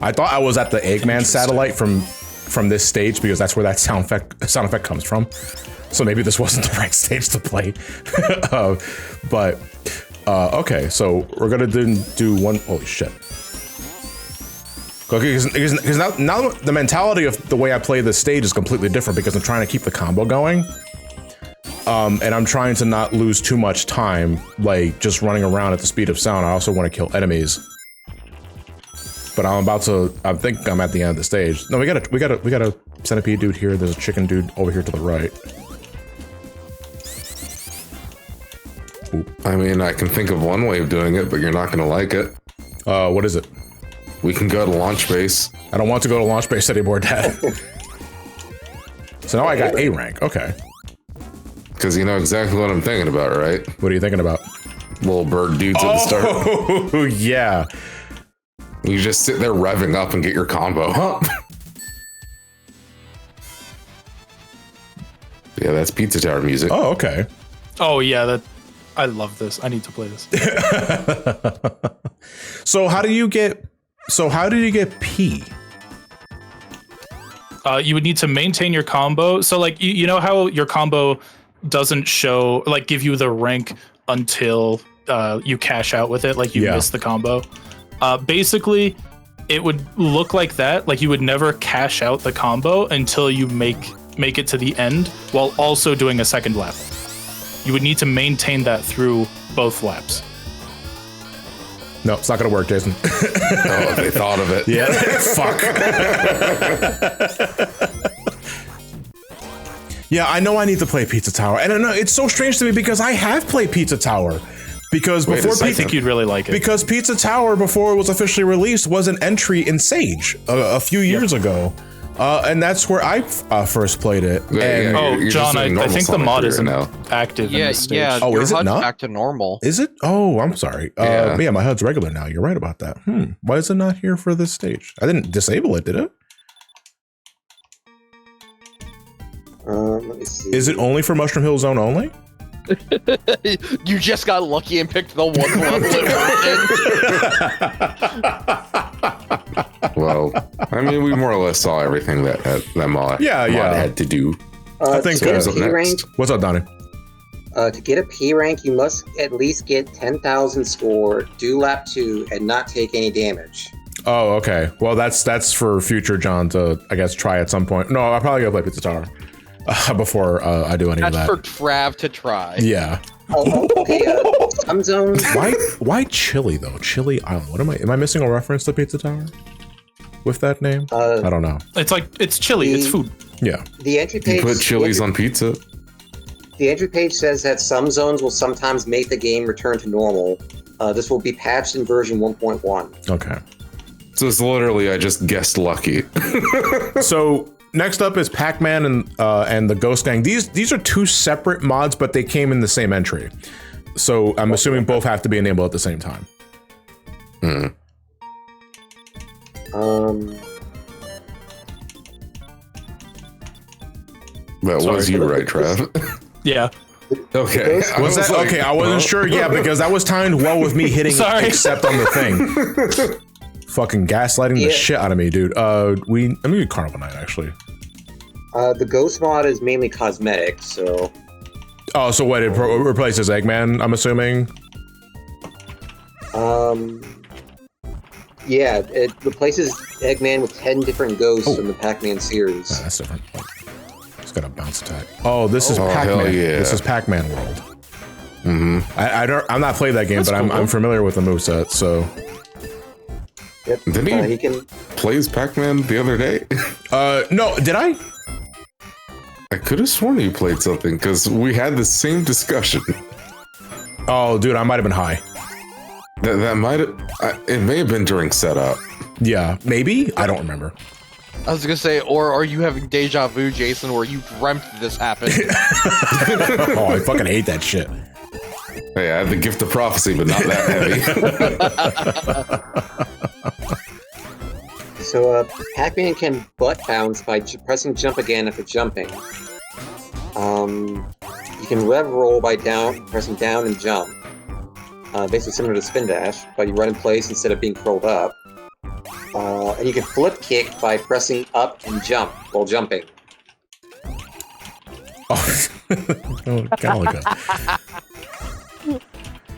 I thought I was at the Eggman satellite from this stage because that's where that sound effect comes from. So maybe this wasn't the right stage to play. Okay, so we're gonna do one. Holy shit. Okay, because now the mentality of the way I play this stage is completely different because I'm trying to keep the combo going. And I'm trying to not lose too much time, like just running around at the speed of sound. I also want to kill enemies. But I think I'm at the end of the stage. No, we got a centipede dude here. There's a chicken dude over here to the right. Ooh. I mean, I can think of one way of doing it, but you're not gonna like it. What is it? We can go to launch base. I don't want to go to launch base anymore, Dad. So now I got A rank. Okay. Because you know exactly what I'm thinking about, right? What are you thinking about? Little bird dudes at the start. Oh, yeah. You just sit there revving up and get your combo. Huh? Yeah, that's Pizza Tower music. Oh, okay. Oh, yeah. I love this. I need to play this. So how do you get P? You would need to maintain your combo. So like, you know how your combo doesn't show, like give you the rank until you cash out with it, like you miss the combo. Basically, it would look like that. Like you would never cash out the combo until you make it to the end while also doing a second lap. You would need to maintain that through both laps. No, it's not gonna work, Jason. Oh, they thought of it. Yeah. Fuck. Yeah, I know I need to play Pizza Tower. And I know it's so strange to me because I have played Pizza Tower. Because I think you'd really like it. Because Pizza Tower, before it was officially released, was an entry in Sage a few years ago. And that's where I first played it. You're John, I think the mod isn't active in this stage. Yeah, oh, is it not? Back to normal. Is it? Oh, I'm sorry. Yeah, my HUD's regular now. You're right about that. Why is it not here for this stage? I didn't disable it, did it? Let me see. Is it only for Mushroom Hill Zone only? You just got lucky and picked the one level it worked in. Well, I mean, we more or less saw everything that mod had to do. I think so what's up next? What's up, Donnie? To get a P rank, you must at least get 10,000 score, do lap 2, and not take any damage. Oh, okay. Well, that's for future John to, I guess, try at some point. No, I'll probably go play Pizza Tower before I do any of that. That's for Trav to try. Yeah. Oh, okay. Some zones. Why Chili though? Chili Island. What am I missing a reference to Pizza Tower with that name? I don't know. It's chili. It's food. Yeah. The entry page. You put chilies on pizza. The entry page says that some zones will sometimes make the game return to normal. This will be patched in version 1.1. Okay. So it's literally, I just guessed lucky. So next up is Pac-Man and the Ghost Gang. These are two separate mods, but they came in the same entry. So I'm assuming both have to be enabled at the same time. That was you, right, Trav? Yeah. Okay. Was that okay? I wasn't sure. Yeah, because that was timed well with me hitting accept on the thing. Fucking gaslighting the shit out of me, dude. Let me do Carnival Night actually. The Ghost mod is mainly cosmetic, so. Oh, so what? It replaces Eggman, I'm assuming. Yeah, it replaces Eggman with 10 different ghosts from the Pac-Man series. Oh, that's different. It's got a bounce attack. Oh, this is Pac-Man. Yeah. This is Pac-Man World. I'm not played that game, but I'm familiar with the moveset, so. Yep. Didn't he can play as Pac-Man the other day? No, did I? I could have sworn you played something because we had the same discussion. Oh, dude, I might have been high. That might have. It may have been during setup. Yeah, maybe. I don't remember. I was gonna say, or are you having deja vu, Jason, where you dreamt this happened? Oh, I fucking hate that shit. Hey, I have the gift of prophecy, but not that heavy. So, Pac-Man can butt bounce by pressing jump again after jumping. You can rev roll by pressing down and jump. Basically similar to spin dash, but you run in place instead of being curled up. And you can flip kick by pressing up and jump while jumping. Oh, kind of like that.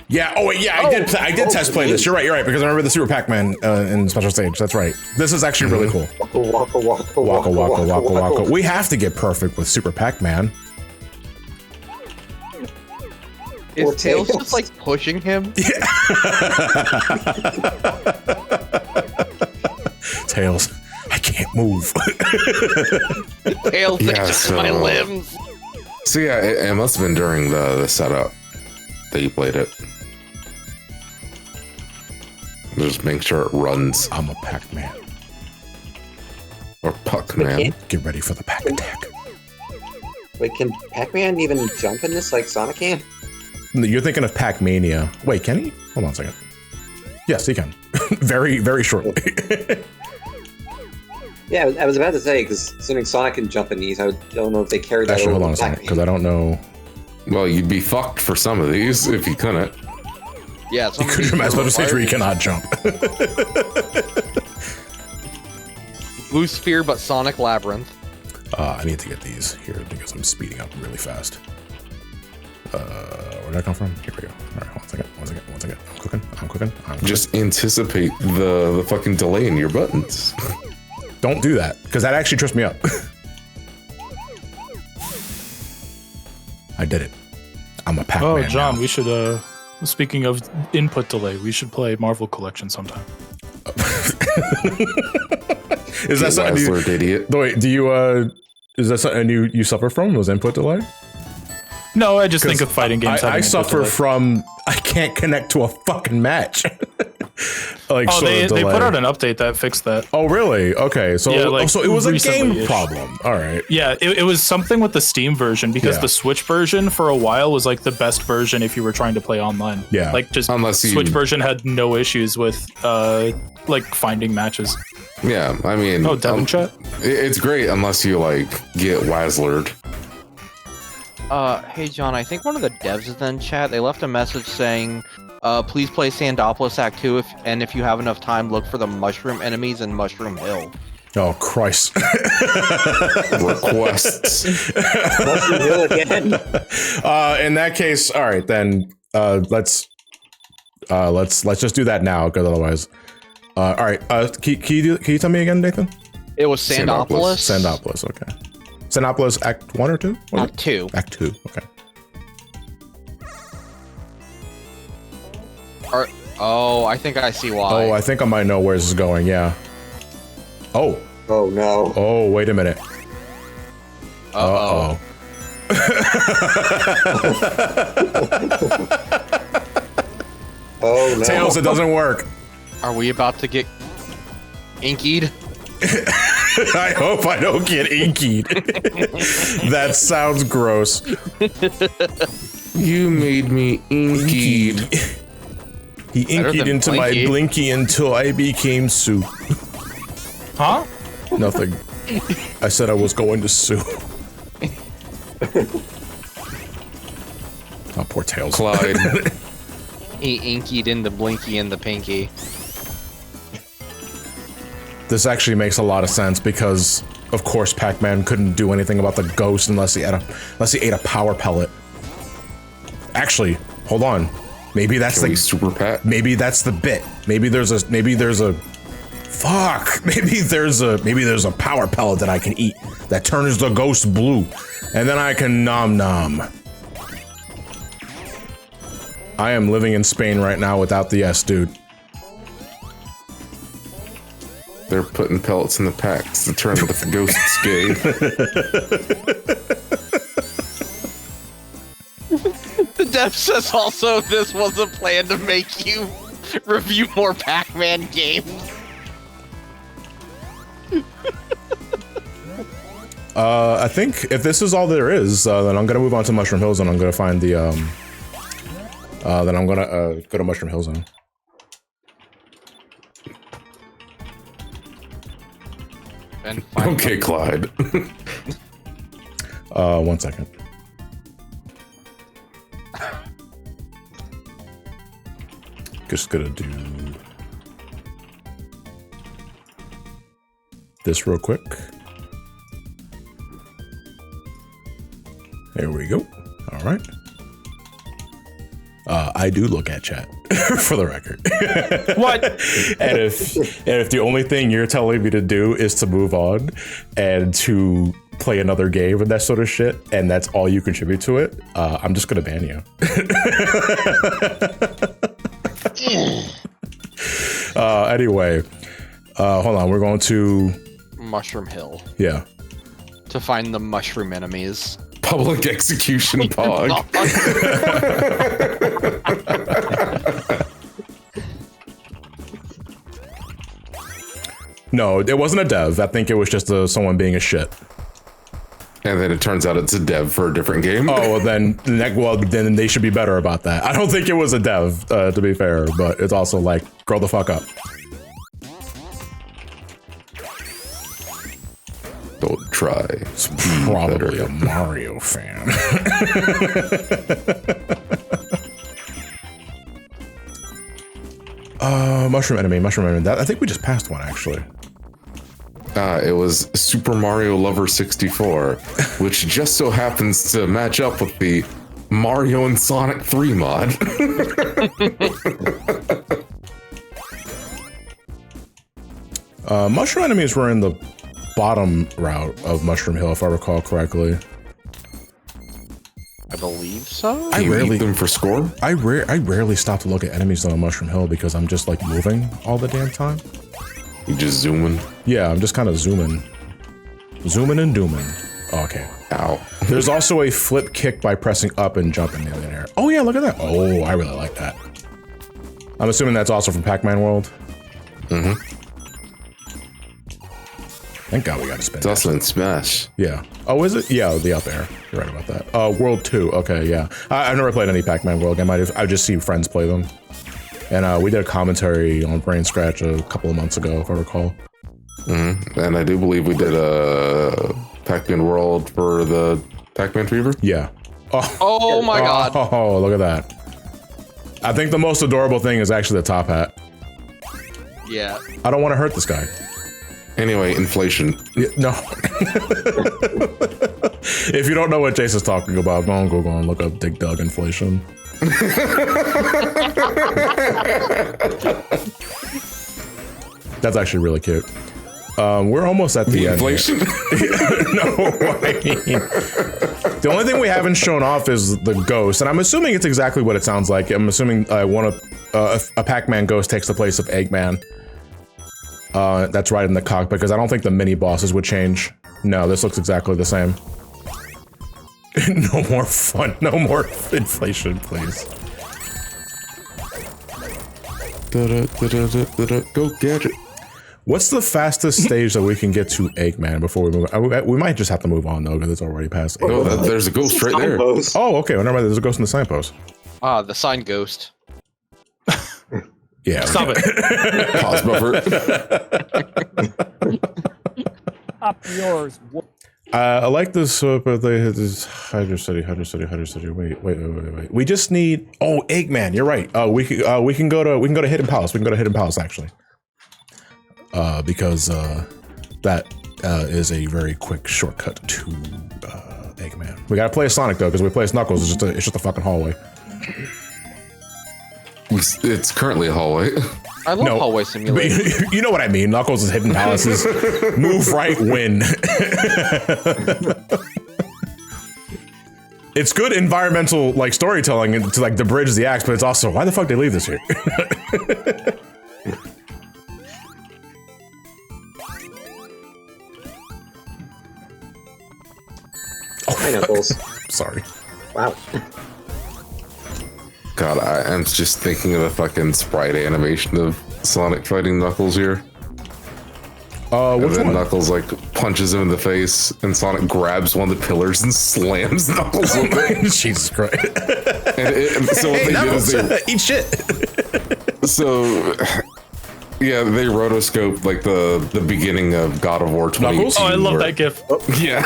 Yeah. Oh wait. Yeah, I did test play this. You're right. Because I remember the Super Pac-Man in Special Stage. That's right. This is actually really cool. Waka waka waka waka waka. We have to get perfect with Super Pac-Man. Is Tails just like pushing him? Yeah. Tails, I can't move. Tails, my limbs. So yeah, it must have been during the setup that you played it. Just make sure it runs. I'm a Pac-Man. Or Puck-Man. Get ready for the Pac attack. Wait, can Pac-Man even jump in this like Sonic can? You're thinking of Pac-Mania. Wait, can he? Hold on a second. Yes, he can. Very, very shortly. Yeah, I was about to say, because assuming Sonic can jump in these, I don't know if they carry that Actually, over. hold on a second, because I don't know. Well, you'd be fucked for some of these if you couldn't. Yeah, you could imagine Special Stage where you cannot jump. Blue Sphere, but Sonic Labyrinth. I need to get these here because I'm speeding up really fast. Where did I come from? Here we go. All right, one second. I'm cooking. Just anticipate the fucking delay in your buttons. Don't do that, because that actually trips me up. I did it. I'm a Pac-Man. Oh, John, now. we should, speaking of input delay, we should play Marvel Collection sometime. Is that something you... idiot. Wait, do you, is that something you suffer from? Was input delay? No, I just think of fighting games. I suffer from I can't connect to a fucking match. Like, they put out an update that fixed that. Oh, really? Okay, so yeah, so it was a game recently-ish. problem. All right. Yeah, it was something with the Steam version because the Switch version for a while was like the best version if you were trying to play online. Yeah, like just Unless you- Switch version had no issues with like finding matches. Yeah, I mean... Oh, Devon chat? It's great unless you, like, get Wazzlered. Hey John, I think one of the devs is in chat. They left a message saying, please play Sandopolis Act 2 if you have enough time, look for the mushroom enemies in Mushroom Hill. Oh, Christ. Requests. Mushroom Hill again. In that case, all right, then let's just do that now, because otherwise. All right, can you tell me again, Nathan? It was Sandopolis. Sandopolis, okay. Sandopolis Act 1 or 2? Act 2. Act 2, okay. Oh, I think I see why. Oh, I think I might know where this is going, yeah. Oh. Oh no. Oh, wait a minute. Uh-oh. Oh no. Tails, it doesn't work. Are we about to get inkied? I hope I don't get inkied. That sounds gross. You made me inkied. He inkied into my blinky until I became soup. Huh? Nothing. I said I was going to sue. Oh, poor Tails. Clyde. He inkied in the blinky and the pinky. This actually makes a lot of sense because, of course, Pac-Man couldn't do anything about the ghost unless he ate a power pellet. Actually, hold on. Maybe that's Can we super Pat? Maybe that's the bit. Maybe there's a fuck. Maybe there's a power pellet that I can eat that turns the ghost blue, and then I can nom nom. I am living in Spain right now without the S, dude. They're putting pellets in the packs to turn the ghosts gay. The dev says also this was a plan to make you review more Pac-Man games. I think if this is all there is, then I'm gonna move on to Mushroom Hill Zone. I'm gonna find the then I'm gonna go to Mushroom Hill Zone. Okay, Clyde. 1 second. Just gonna do this real quick. There we go. All right. I do look at chat, for the record. What? And if the only thing you're telling me to do is to move on and to play another game and that sort of shit, and that's all you contribute to it, I'm just gonna ban you. Anyway, hold on. We're going to Mushroom Hill yeah. to find the mushroom enemies. Public execution pog. No, it wasn't a dev. I think it was just someone being a shit. And then it turns out it's a dev for a different game. Oh, then they should be better about that. I don't think it was a dev, to be fair, but it's also like, grow the fuck up. Don't try. It's probably a Mario fan. Mushroom enemy. That, I think we just passed one, actually. It was Super Mario Lover 64, which just so happens to match up with the Mario and Sonic 3 mod. Mushroom enemies were in the bottom route of Mushroom Hill, if I recall correctly. I believe so. I rarely eat them for score. I rarely stop to look at enemies on Mushroom Hill because I'm just like moving all the damn time. You just zooming. Yeah, I'm just kind of zooming and dooming. Oh, okay. Ow. There's also a flip kick by pressing up and jumping in the air. Oh yeah, look at that. Oh, I really like that. I'm assuming that's also from Pac-Man World. Mm-hmm. Thank God we got to spin. It's also in Smash. Yeah. Oh, is it? Yeah, the up air. You're right about that. World 2. Okay, yeah. I've never played any Pac-Man World game. I've just seen friends play them. And we did a commentary on Brain Scratch a couple of months ago, if I recall. Mm-hmm. And I do believe we did a Pac-Man World for the Pac-Man Fever. Yeah. Oh my God. Oh, look at that. I think the most adorable thing is actually the top hat. Yeah. I don't want to hurt this guy. Anyway, inflation. Yeah, no. If you don't know what Jason's talking about, go on, look up Dick Dug inflation. That's actually really cute. We're almost at the end. Inflation? No, I mean, the only thing we haven't shown off is the ghost, and I'm assuming it's exactly what it sounds like. I'm assuming a Pac-Man ghost takes the place of Eggman. That's right in the cockpit, because I don't think the mini bosses would change. No, this looks exactly the same. No more fun, no more inflation, please. Go get it. What's the fastest stage that we can get to Eggman before we move? We might just have to move on though, because it's already past. No, there's a ghost right there. Oh, okay. Well, never mind. There's a ghost in the signpost. The sign ghost. Yeah. Stop it. Pause buffer. Up yours. I like this, but this Hydra City. Wait. We just need. Oh, Eggman. You're right. We can go to Hidden Palace. We can go to Hidden Palace actually. Because that is a very quick shortcut to Eggman. We gotta play as Sonic though, because we play as Knuckles. It's just a fucking hallway. It's currently a hallway. I love hallway simulator. You know what I mean. Knuckles is Hidden Palaces. Move right, win. It's good environmental like storytelling to like bridge the acts, but it's also why the fuck they leave this here. Hi, Knuckles. Sorry. Wow. God, I'm just thinking of the fucking sprite animation of Sonic fighting Knuckles here. Which and then one? Knuckles like punches him in the face, and Sonic grabs one of the pillars and slams Knuckles with it. Jesus Christ. And so what Hey, they Knuckles, did is eat shit. yeah, they rotoscoped like the beginning of God of War 2018. Knuckles? Oh, I love that gif. Yeah.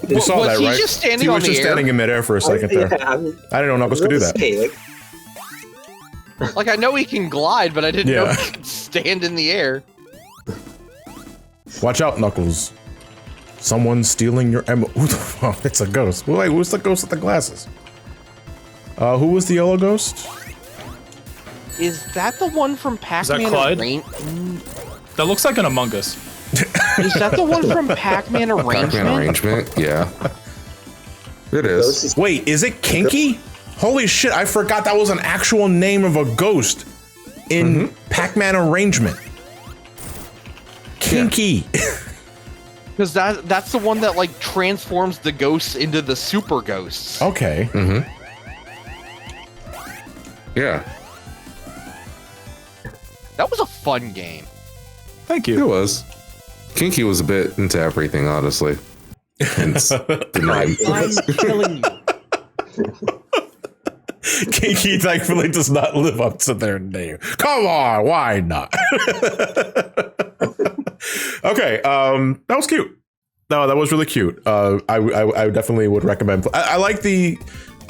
You saw was that, he right? just standing He was on the just air? standing in midair for a second there. Yeah, I didn't know Knuckles could do that. Like I know he can glide, but I didn't know Yeah. he could stand in the air. Watch out, Knuckles. Someone's stealing your ammo. Who the fuck? It's a ghost. Wait, who's the ghost with the glasses? Who was the yellow ghost? Is that the one from Pac-Man? that Clyde? That looks like an Among Us. Is that the one from Pac-Man Arrangement? Pac-Man arrangement, yeah. It is. Wait, is it Kinky? Holy shit, I forgot that was an actual name of a ghost in Pac-Man Arrangement. Kinky. Because that's the one that like transforms the ghosts into the super ghosts. Okay. Yeah, That was a fun game. Thank it you. was. Kinky was a bit into everything, honestly. Hence the name. I'm killing you. Kinky thankfully does not live up to their name. Come on, why not? Okay, that was cute. No, that was really cute. I definitely would recommend. I like the.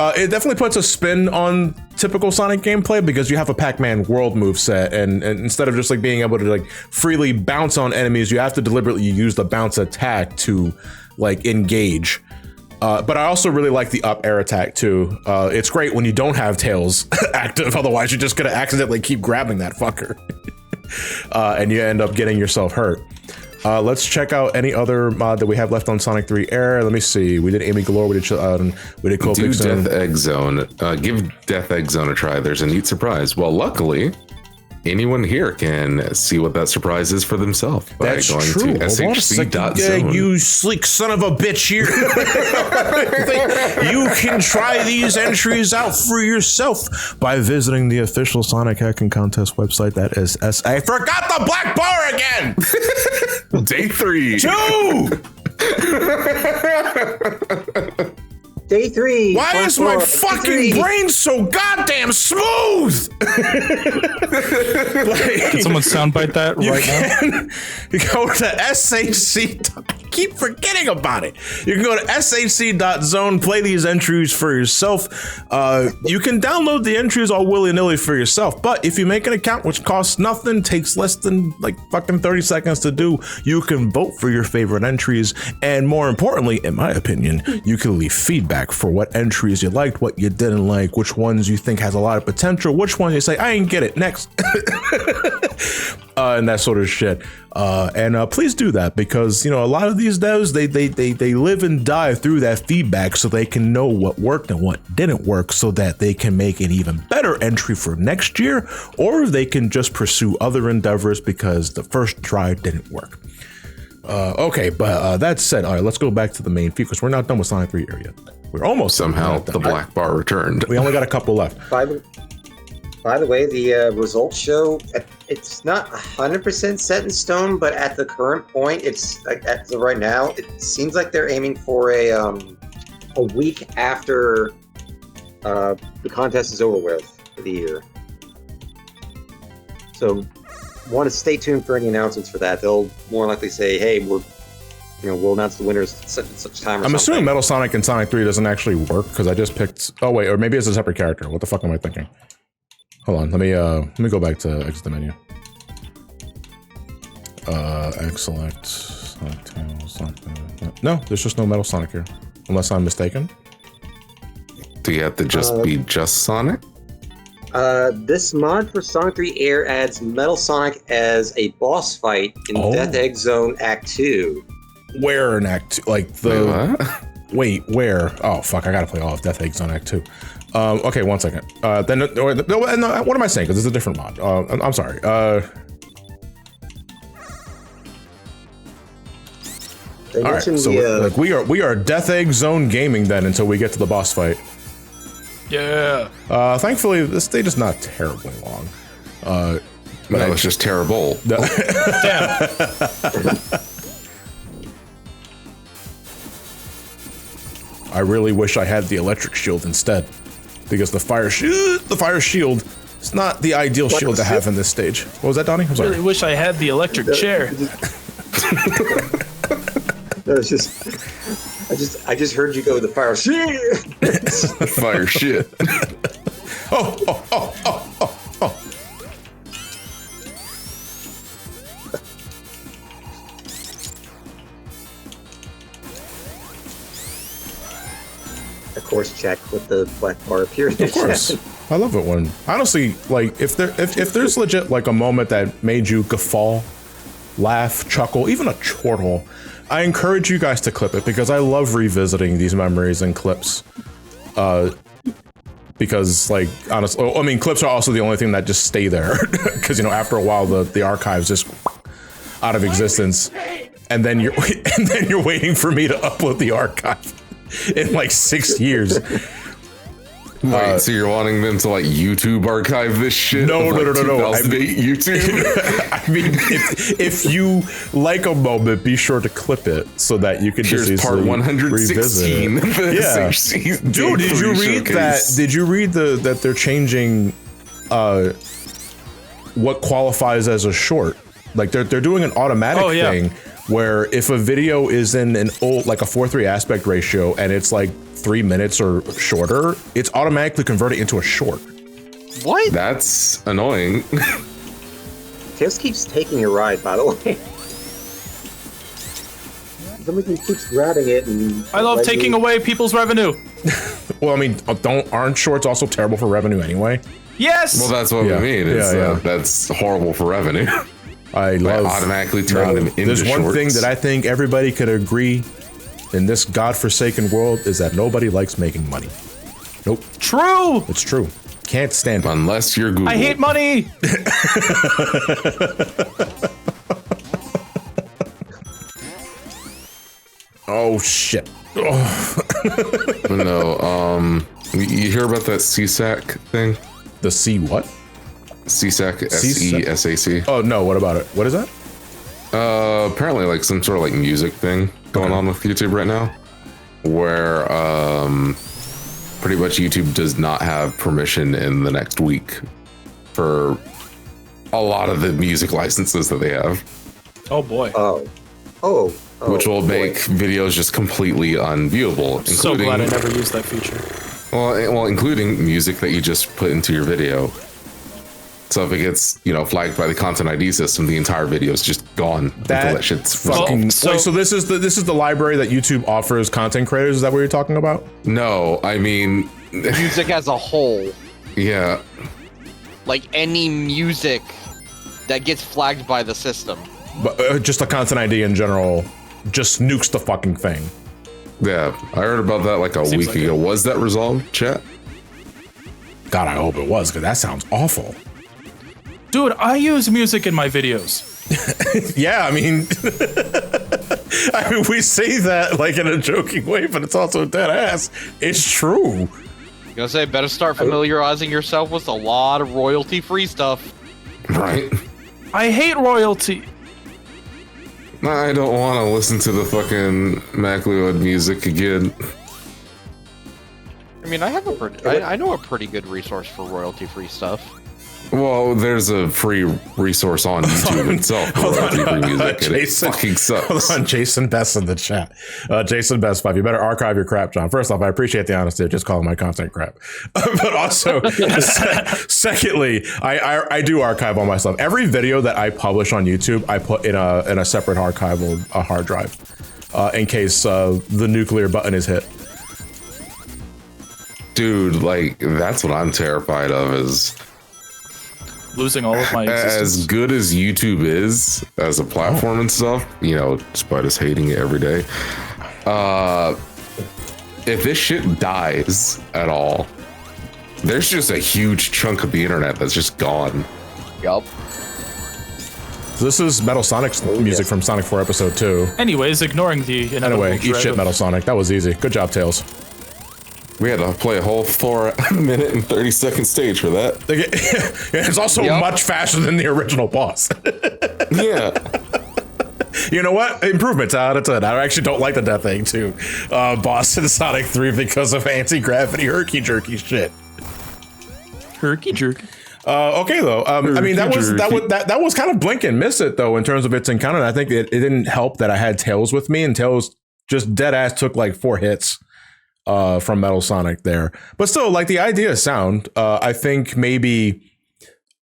It definitely puts a spin on typical Sonic gameplay because you have a Pac-Man world moveset, and instead of just like being able to like freely bounce on enemies, you have to deliberately use the bounce attack to like engage. But I also really like the up air attack too. It's great when you don't have tails active, otherwise you're just gonna accidentally keep grabbing that fucker. And you end up getting yourself hurt. Let's check out any other mod that we have left on Sonic 3 Air. Let me see. We did Amy Galore. We did Cold Do Pixel. Death Egg Zone. Give Death Egg Zone a try. There's a neat surprise. Well, luckily, anyone here can see what that surprise is for themselves by That's going true. to Hold on a second. shc.zone. You sleek son of a bitch here. You can try these entries out for yourself by visiting the official Sonic Hacking Contest website. That is I forgot the black bar again. Day 3. 2. Day 3. Why is my fucking brain so goddamn smooth? Can someone soundbite that right now? You go to shc. keep forgetting about it. You can go to shc.zone, play these entries for yourself. You can download the entries all willy-nilly for yourself, but if you make an account which costs nothing, takes less than like fucking 30 seconds to do, you can vote for your favorite entries, and more importantly, in my opinion, you can leave feedback for what entries you liked, what you didn't like, which ones you think has a lot of potential, which ones you say, I ain't get it, next. And that sort of shit. And please do that, because you know a lot of these devs they live and die through that feedback, so they can know what worked and what didn't work, so that they can make an even better entry for next year, or they can just pursue other endeavors because the first try didn't work. Okay, but that said, all right, let's go back to the main feed, because we're not done with Sonic 3 here yet. We're almost Somehow the black bar returned. We only got a couple left. By the way, the results show it's not 100% set in stone, but at the current point, it's like right now, it seems like they're aiming for a week after the contest is over with for the year. So, want to stay tuned for any announcements for that. They'll more likely say, "Hey, we'll announce the winners at such time." I'm assuming Metal Sonic and Sonic 3 doesn't actually work, because I just picked. Oh wait, or maybe it's a separate character. What the fuck am I thinking? Hold on, let me go back to exit the menu. X select Sonic Tails. No, there's just no Metal Sonic here, unless I'm mistaken. Do you have to just be just Sonic? This mod for Sonic 3 Air adds Metal Sonic as a boss fight in Death Egg Zone Act 2. Where in Act 2? Like the... Wait, where? Oh, fuck, I gotta play all of Death Egg Zone Act 2. Okay, 1 second. Then, no, what am I saying? Because it's a different mod. I'm sorry. All right, so like we are Death Egg Zone gaming then until we get to the boss fight. Yeah. Thankfully, this stage is not terribly long. No, it's just terrible. Damn. I really wish I had the electric shield instead, because the fire shield is not the ideal shield to have in this stage. What was that, Donnie? I'm sorry. I really wish I had the electric chair. No, it's just I just heard you go with the fire shit. Fire shit. Oh. Of course, check with the black bar appears. Of course. I love it when, honestly, like if there's legit like a moment that made you guffaw, laugh, chuckle, even a chortle, I encourage you guys to clip it, because I love revisiting these memories and clips. Because like honestly, I mean, clips are also the only thing that just stay there, because you know after a while the archives just out of existence, and then you're waiting for me to upload the archive in like 6 years. Wait, so you're wanting them to like YouTube archive this shit? No. 2008 YouTube. I mean, if you like a moment, be sure to clip it so that you can just Here's part easily 116. revisit it. Yeah, dude, did you read that? Did you read that they're changing what qualifies as a short? Like they're doing an automatic thing where if a video is in an old like a 4:3 aspect ratio and it's like 3 minutes or shorter, it's automatically converted into a short. What? That's annoying. Tails keeps taking your ride, by the way. Somebody keeps grabbing it, and I love taking away people's revenue. Well, I mean, aren't shorts also terrible for revenue anyway? Yes. Well, that's what we mean. It's, that's horrible for revenue. I love automatically turning them into There's one shorts. thing that I think everybody could agree in this godforsaken world is that nobody likes making money. Nope. True. It's true. Can't stand it. Unless you're Google. I hate money. Oh shit. No, you hear about that CSAC thing? The C what? CSAC, S-E-S-A-C. Oh no, what about it? What is that? Apparently like some sort of like music thing going on with YouTube right now, where pretty much YouTube does not have permission in the next week for a lot of the music licenses that they have. Oh boy. Oh. which will make videos just completely unviewable. So glad I never used that feature. Well, including music that you just put into your video. So if it gets, flagged by the content ID system, the entire video is just gone. That shit's fucking. Wait, so this is the library that YouTube offers content creators. Is that what you're talking about? No, I mean music as a whole. Yeah. Like any music that gets flagged by the system. But just the content ID in general just nukes the fucking thing. Yeah, I heard about that like a week ago. Was that resolved, chat? God, I hope it was, because that sounds awful. Dude, I use music in my videos. Yeah, I mean, we say that like in a joking way, but it's also dead ass. It's true. Gonna say, better start familiarizing yourself with a lot of royalty-free stuff. Right. I hate royalty. I don't want to listen to the fucking MacLeod music again. I mean, I know a pretty good resource for royalty-free stuff. Well, there's a free resource on YouTube itself for royalty-free music, and it fucking sucks. Hold on, Jason Best in the chat. Jason Best 5, you better archive your crap, John. First off, I appreciate the honesty of just calling my content crap. But also, secondly, I do archive all my stuff. Every video that I publish on YouTube, I put in a separate archival hard drive in case the nuclear button is hit. Dude, like, that's what I'm terrified of is... losing all of my existence. As good as YouTube is as a platform and stuff, despite us hating it every day, if this shit dies at all, there's just a huge chunk of the internet that's just gone. Yup. This is Metal Sonic's music from Sonic 4 Episode 2. Anyways, ignoring the Anyway, eat shit, Metal Sonic. That was easy. Good job, Tails. We had to play a whole 4 minute and 30-second stage for that. It's also much faster than the original boss. Yeah. You know what? Improvements out of 10. I actually don't like the Death Egg 2 boss in Sonic 3 because of anti-gravity herky-jerky shit. Herky-jerky. Okay, though. I mean, that was kind of blink and miss it, though, in terms of its encounter. I think it didn't help that I had Tails with me, and Tails just dead-ass took like 4 hits. From Metal Sonic there, but still, like, the idea is sound. I think maybe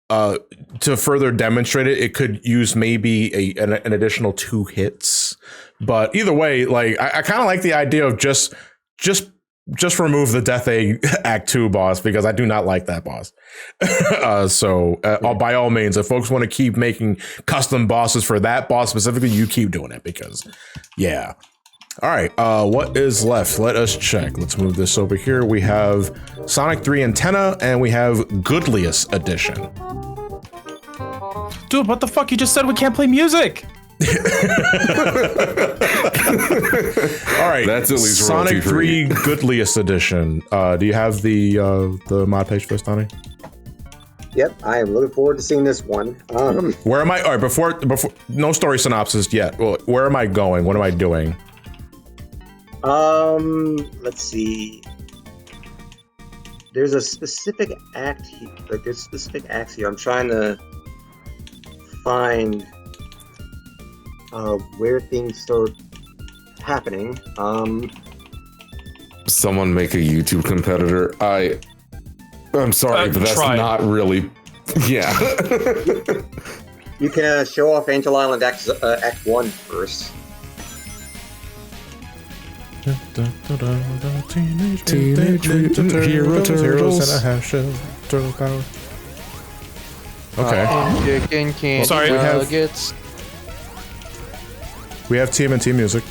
to further demonstrate it, it could use maybe an additional 2 hits. But either way, like, I kind of like the idea of just remove the Death Egg Act 2 boss, because I do not like that boss. So by all means, if folks want to keep making custom bosses for that boss specifically, you keep doing it, because yeah. All right, what is left? Let us check. Let's move this over here. We have Sonic 3 Antenna, and we have Goodliest Edition. Dude, what the fuck? You just said we can't play music! All right, that's at least Sonic 3 Goodliest Edition. Do you have the mod page for this, Donnie? Yep, I am looking forward to seeing this one. Where am I? All right, before no story synopsis yet. Well, where am I going? What am I doing? Let's see. There's a specific act here. Like, there's specific acts here. I'm trying to find where things start happening. Someone make a YouTube competitor. I'm sorry, but that's not really. Yeah. You can show off Angel Island Act 1 first. Teenage Mutant Hero Turtles and a half shell turtle power. Okay. Chicken candy Sorry, nuggets. We have TMNT music.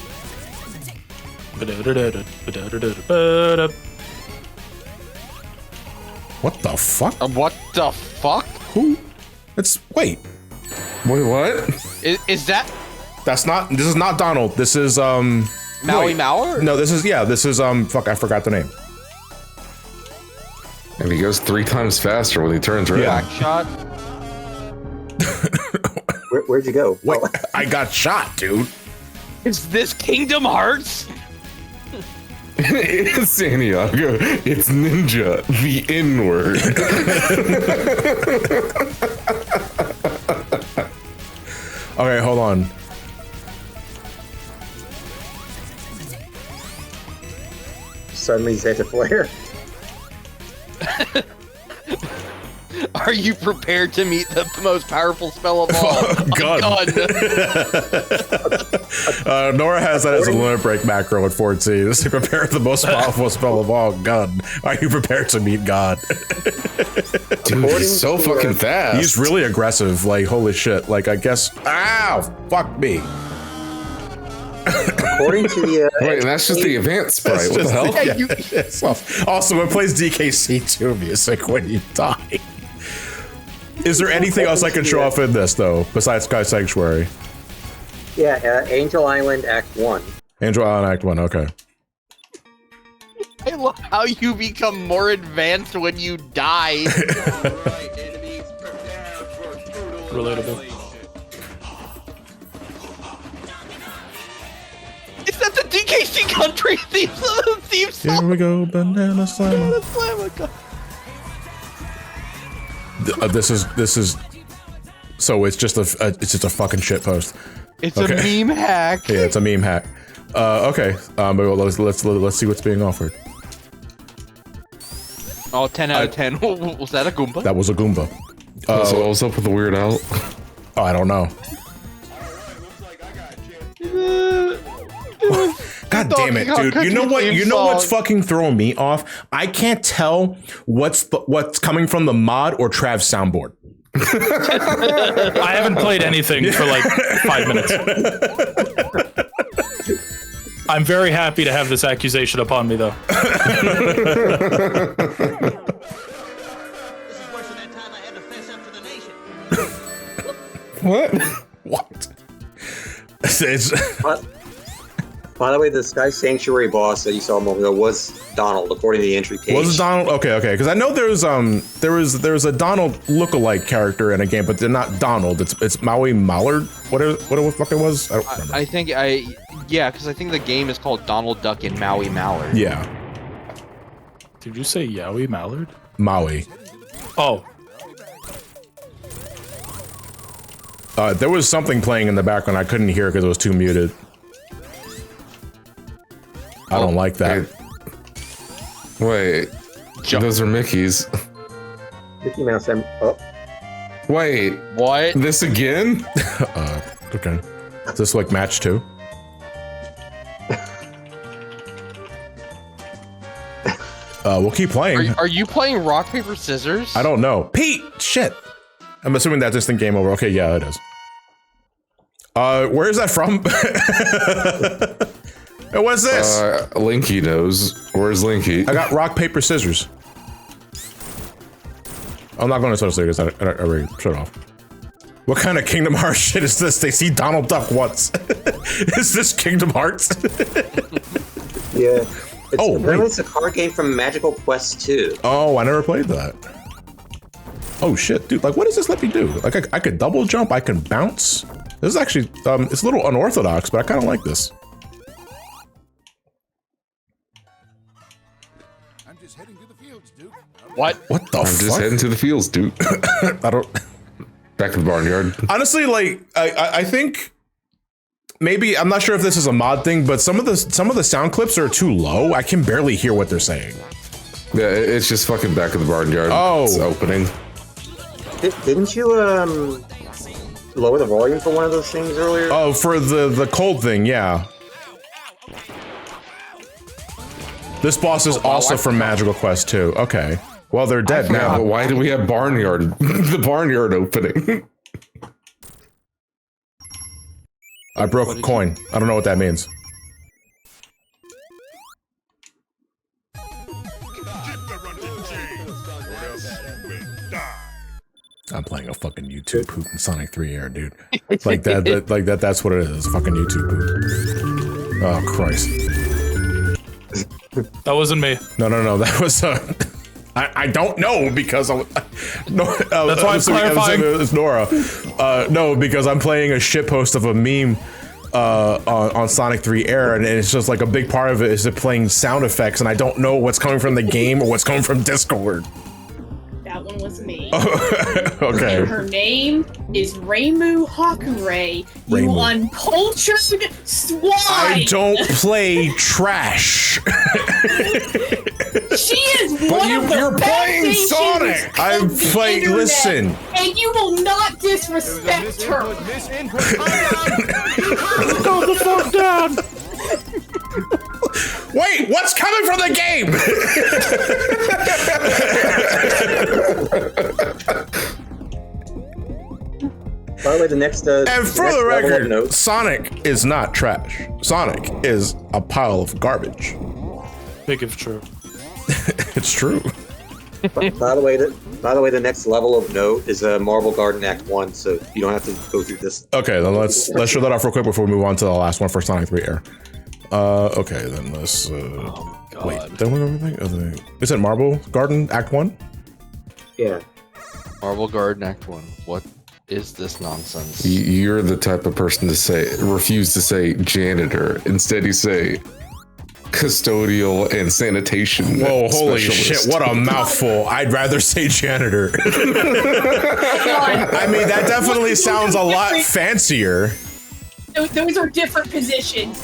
What the fuck? What the fuck? Who? It's wait. Wait, what? Is that That's not. This is not Donald. This is Maui Mauer? No, this is fuck, I forgot the name. And he goes 3 times faster when he turns red. Back shot. Where'd you go? Wait, I got shot, dude. Is this Kingdom Hearts? It's Santiago. It's Ninja, the N-word. Okay, hold on. Suddenly Zeta Flare. Are you prepared to meet the most powerful spell of all? Gun. Nora has that as a limit break macro at 14. This is prepare the most powerful spell of all, gun. Are you prepared to meet God? Dude, he's so fucking fast. He's really aggressive, like, holy shit. Like, I guess, ow, fuck me. According to the Wait, that's just the advanced sprite. What the hell? Also, it plays DKC2 music when you die. Is there anything else I can show off in this, though, besides Sky Sanctuary? Yeah, Angel Island Act 1. Angel Island Act 1, okay. I love how you become more advanced when you die. Relatable. Is that the DKC country theme song? Here we go, Banana Slam. This is. So it's just a fucking shit post. It's a meme hack. Yeah, it's a meme hack. Okay. Well, let's see what's being offered. Oh, 10 out of 10. Was that a Goomba? That was a Goomba. So what was up with the Weird Al? Oh, I don't know. God damn it, dude! You know what? You know what's fucking throwing me off? I can't tell what's coming from the mod or Trav's soundboard. I haven't played anything for like 5 minutes. I'm very happy to have this accusation upon me, though. What? What? It's By the way, the Sky Sanctuary boss that you saw a moment ago was Donald, according to the entry page. Was it Donald? Okay, because I know there's a Donald lookalike character in a game, but they're not Donald. It's Maui Mallard. What the fuck it was? I don't remember. Yeah, because I think the game is called Donald Duck and Maui Mallard. Yeah. Did you say Yowie Mallard? Maui. Oh. There was something playing in the background. I couldn't hear because it was too muted. I don't like that. Wait. Those are Mickey's. Mickey Mouse. Wait. What? This again? Okay. Is this like match 2? We'll keep playing. Are you playing rock, paper, scissors? I don't know. Pete! Shit! I'm assuming that's instant game over. Okay, yeah, it is. Where is that from? What's this? Linky knows. Where's Linky? I got rock, paper, scissors. I'm not going to social because I already shut off. What kind of Kingdom Hearts shit is this? They see Donald Duck once. Is this Kingdom Hearts? Yeah. Wait. It's a card game from Magical Quest 2. Oh, I never played that. Oh shit, dude! Like, what does this let me do? Like, I could double jump. I can bounce. This is actually, it's a little unorthodox, but I kind of like this. I'm just heading to the fields, Duke. What? What the I'm fuck? just heading to the fields, Duke. I don't. Back to the barnyard. Honestly, like, I think maybe I'm not sure if this is a mod thing, but some of the sound clips are too low. I can barely hear what they're saying. Yeah, it's just fucking back of the barnyard. Oh. It's opening. Didn't you lower the volume for one of those things earlier? Oh, for the cold thing, yeah. This boss is also from Magical Quest 2. Okay. Well, they're dead Yeah, now. but why do we have barnyard? The barnyard opening. I broke a coin. I don't know what that means. I'm playing a fucking YouTube poop in Sonic 3 Air, dude. Like that, that's what it is. Fucking YouTube poop. Oh, Christ. That wasn't me. No, that was, I don't know because I'm, no, That's why I'm clarifying. It's Nora. No, because I'm playing a shitpost of a meme on Sonic 3 Air, and it's just like a big part of it is playing sound effects, and I don't know what's coming from the game or what's coming from Discord. That one was me. Okay. And her name is Reimu Hakurei. You Reimu. uncultured swine! I don't play trash. She is one of the you're best playing stations Sonic. I'm of the playing. internet, Listen. and you will not disrespect her. Calm the fuck down. Wait, what's coming from the game? By the way, the next And the for next the level of record, note- Sonic is not trash. Sonic is a pile of garbage. Big if true. It's true. By the way, the next level of note is Marble Garden Act 1, so you don't have to go through this. Okay, then let's show that off real quick before we move on to the last one for Sonic 3 Air. Okay, then let's. Wait, did we go everything? Is it Marble Garden Act 1? Yeah. Marble Garden Act 1. What is this nonsense? You're the type of person to refuse to say janitor. Instead, you say custodial and sanitation. Whoa, holy specialist. shit, what a mouthful. I'd rather say janitor. I mean, that definitely sounds a lot fancier. Those are different positions.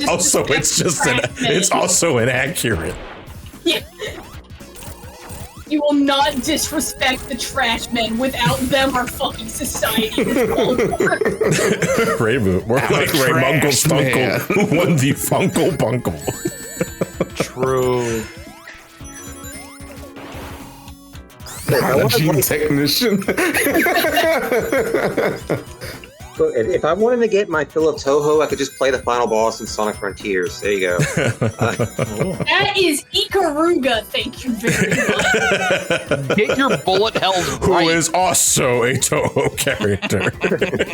Also, it's also inaccurate. Yeah. You will not disrespect the trash men. Without them, our fucking society would fall apart. Reimu, more like Raymungle Stunkle, who won the Funkle Bunkle. True. Hygiene technician. Look, if I wanted to get my fill of Toho, I could just play the final boss in Sonic Frontiers. There you go. That is Ikaruga, thank you very much. Get your bullet hells Who right. is also a Toho character.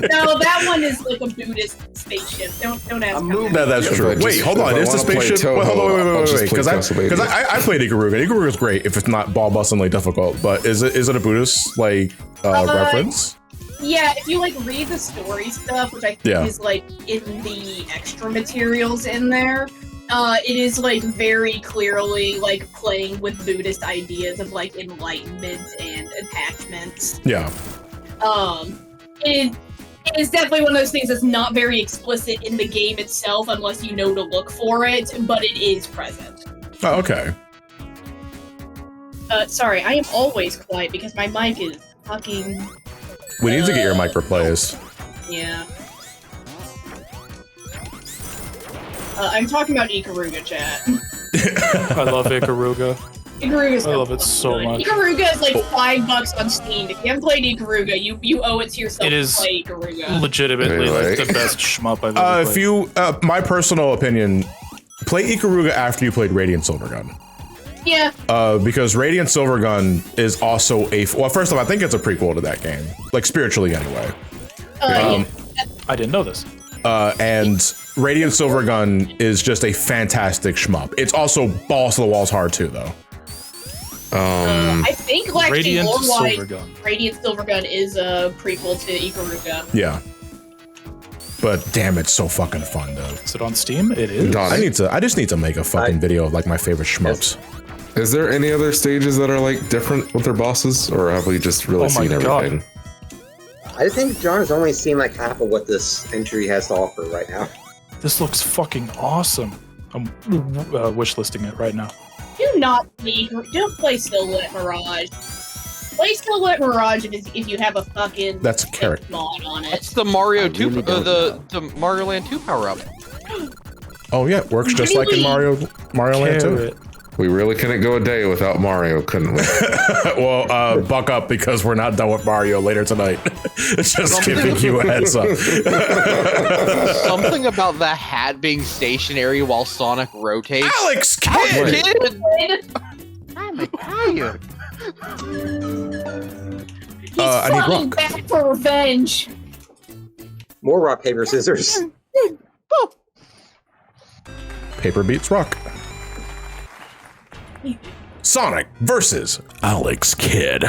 No, that one is like a Buddhist spaceship. Don't ask me. No, that's true. Wait, hold on. Is the spaceship? Wait, hold on. Wait. Because I played Ikaruga. Ikaruga is great if it's not ball-bustingly difficult. But is it a Buddhist reference? Yeah, if you like read the story stuff, which I think is like in the extra materials in there, it is like very clearly like playing with Buddhist ideas of like enlightenment and attachments. Yeah. It is definitely one of those things that's not very explicit in the game itself unless you know to look for it, but it is present. Oh, okay. Sorry, I am always quiet because my mic is fucking... We need to get your mic replaced. Yeah. I'm talking about Ikaruga, chat. I love Ikaruga. Ikaruga's I love it so much. Ikaruga is like $5 on Steam. If you haven't played Ikaruga, you owe it to yourself It to is play Ikaruga. legitimately like the best shmup I've ever played. If you, my personal opinion, play Ikaruga after you played Radiant Silvergun. Yeah. Because Radiant Silvergun is also well, first off, I think it's a prequel to that game, like spiritually anyway. Yeah. I didn't know this. And Radiant Silvergun is just a fantastic shmup. It's also balls to the walls hard too, though. I think like Radiant lore-wise, Silvergun. Radiant Silvergun is a prequel to Ikaruga. Yeah. But damn, it's so fucking fun, though. Is it on Steam? It is. I just need to make a fucking video of like my favorite shmups. Is there any other stages that are like different with their bosses, or have we just really seen everything? I think John has only seen like half of what this entry has to offer right now. This looks fucking awesome. I'm wishlisting it right now. Don't play Silhouette Mirage. Play Silhouette Mirage if you have a fucking That's a carrot mod on it. It's the Mario 2, the Mario Land 2 power-up. Oh yeah, it works just like in Mario Land 2. We really couldn't go a day without Mario, couldn't we? Well, buck up because we're not done with Mario later tonight. Just giving you a heads up. Something about the hat being stationary while Sonic rotates. Alex Kidd! I'm Italian. He's I need fucking rock. back for revenge. More rock, paper, scissors. Paper beats rock. Sonic versus Alex Kidd.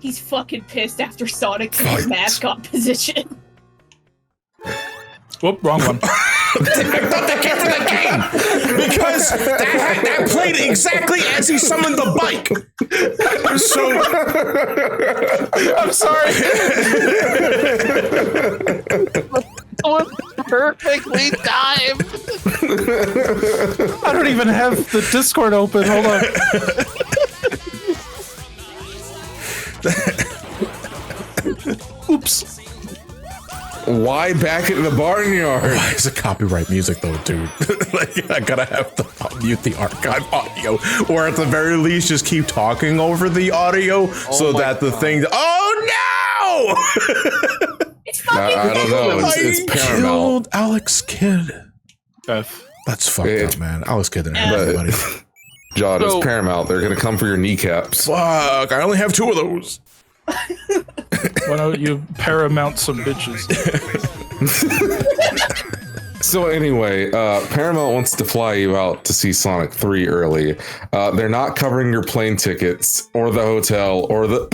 He's fucking pissed after Sonic took his mascot position. Whoop, wrong one. I thought that came from the game because that played exactly as he summoned the bike. So I'm sorry. perfectly timed. I don't even have the Discord open. Hold on. Oops. Why back in the barnyard? Why is it copyright music though, dude? Like, I gotta have to mute the archive audio, or at the very least, just keep talking over the audio so that the thing. Oh no! It's fucking I don't know. It's Paramount. Killed Alex Kidd. F. That's fucked up, man. Alex Kidd didn't have anybody. John, it's Paramount. They're gonna come for your kneecaps. Fuck! I only have 2 of those. Why don't you paramount some bitches? So anyway, Paramount wants to fly you out to see Sonic 3 early. They're not covering your plane tickets or the hotel or the.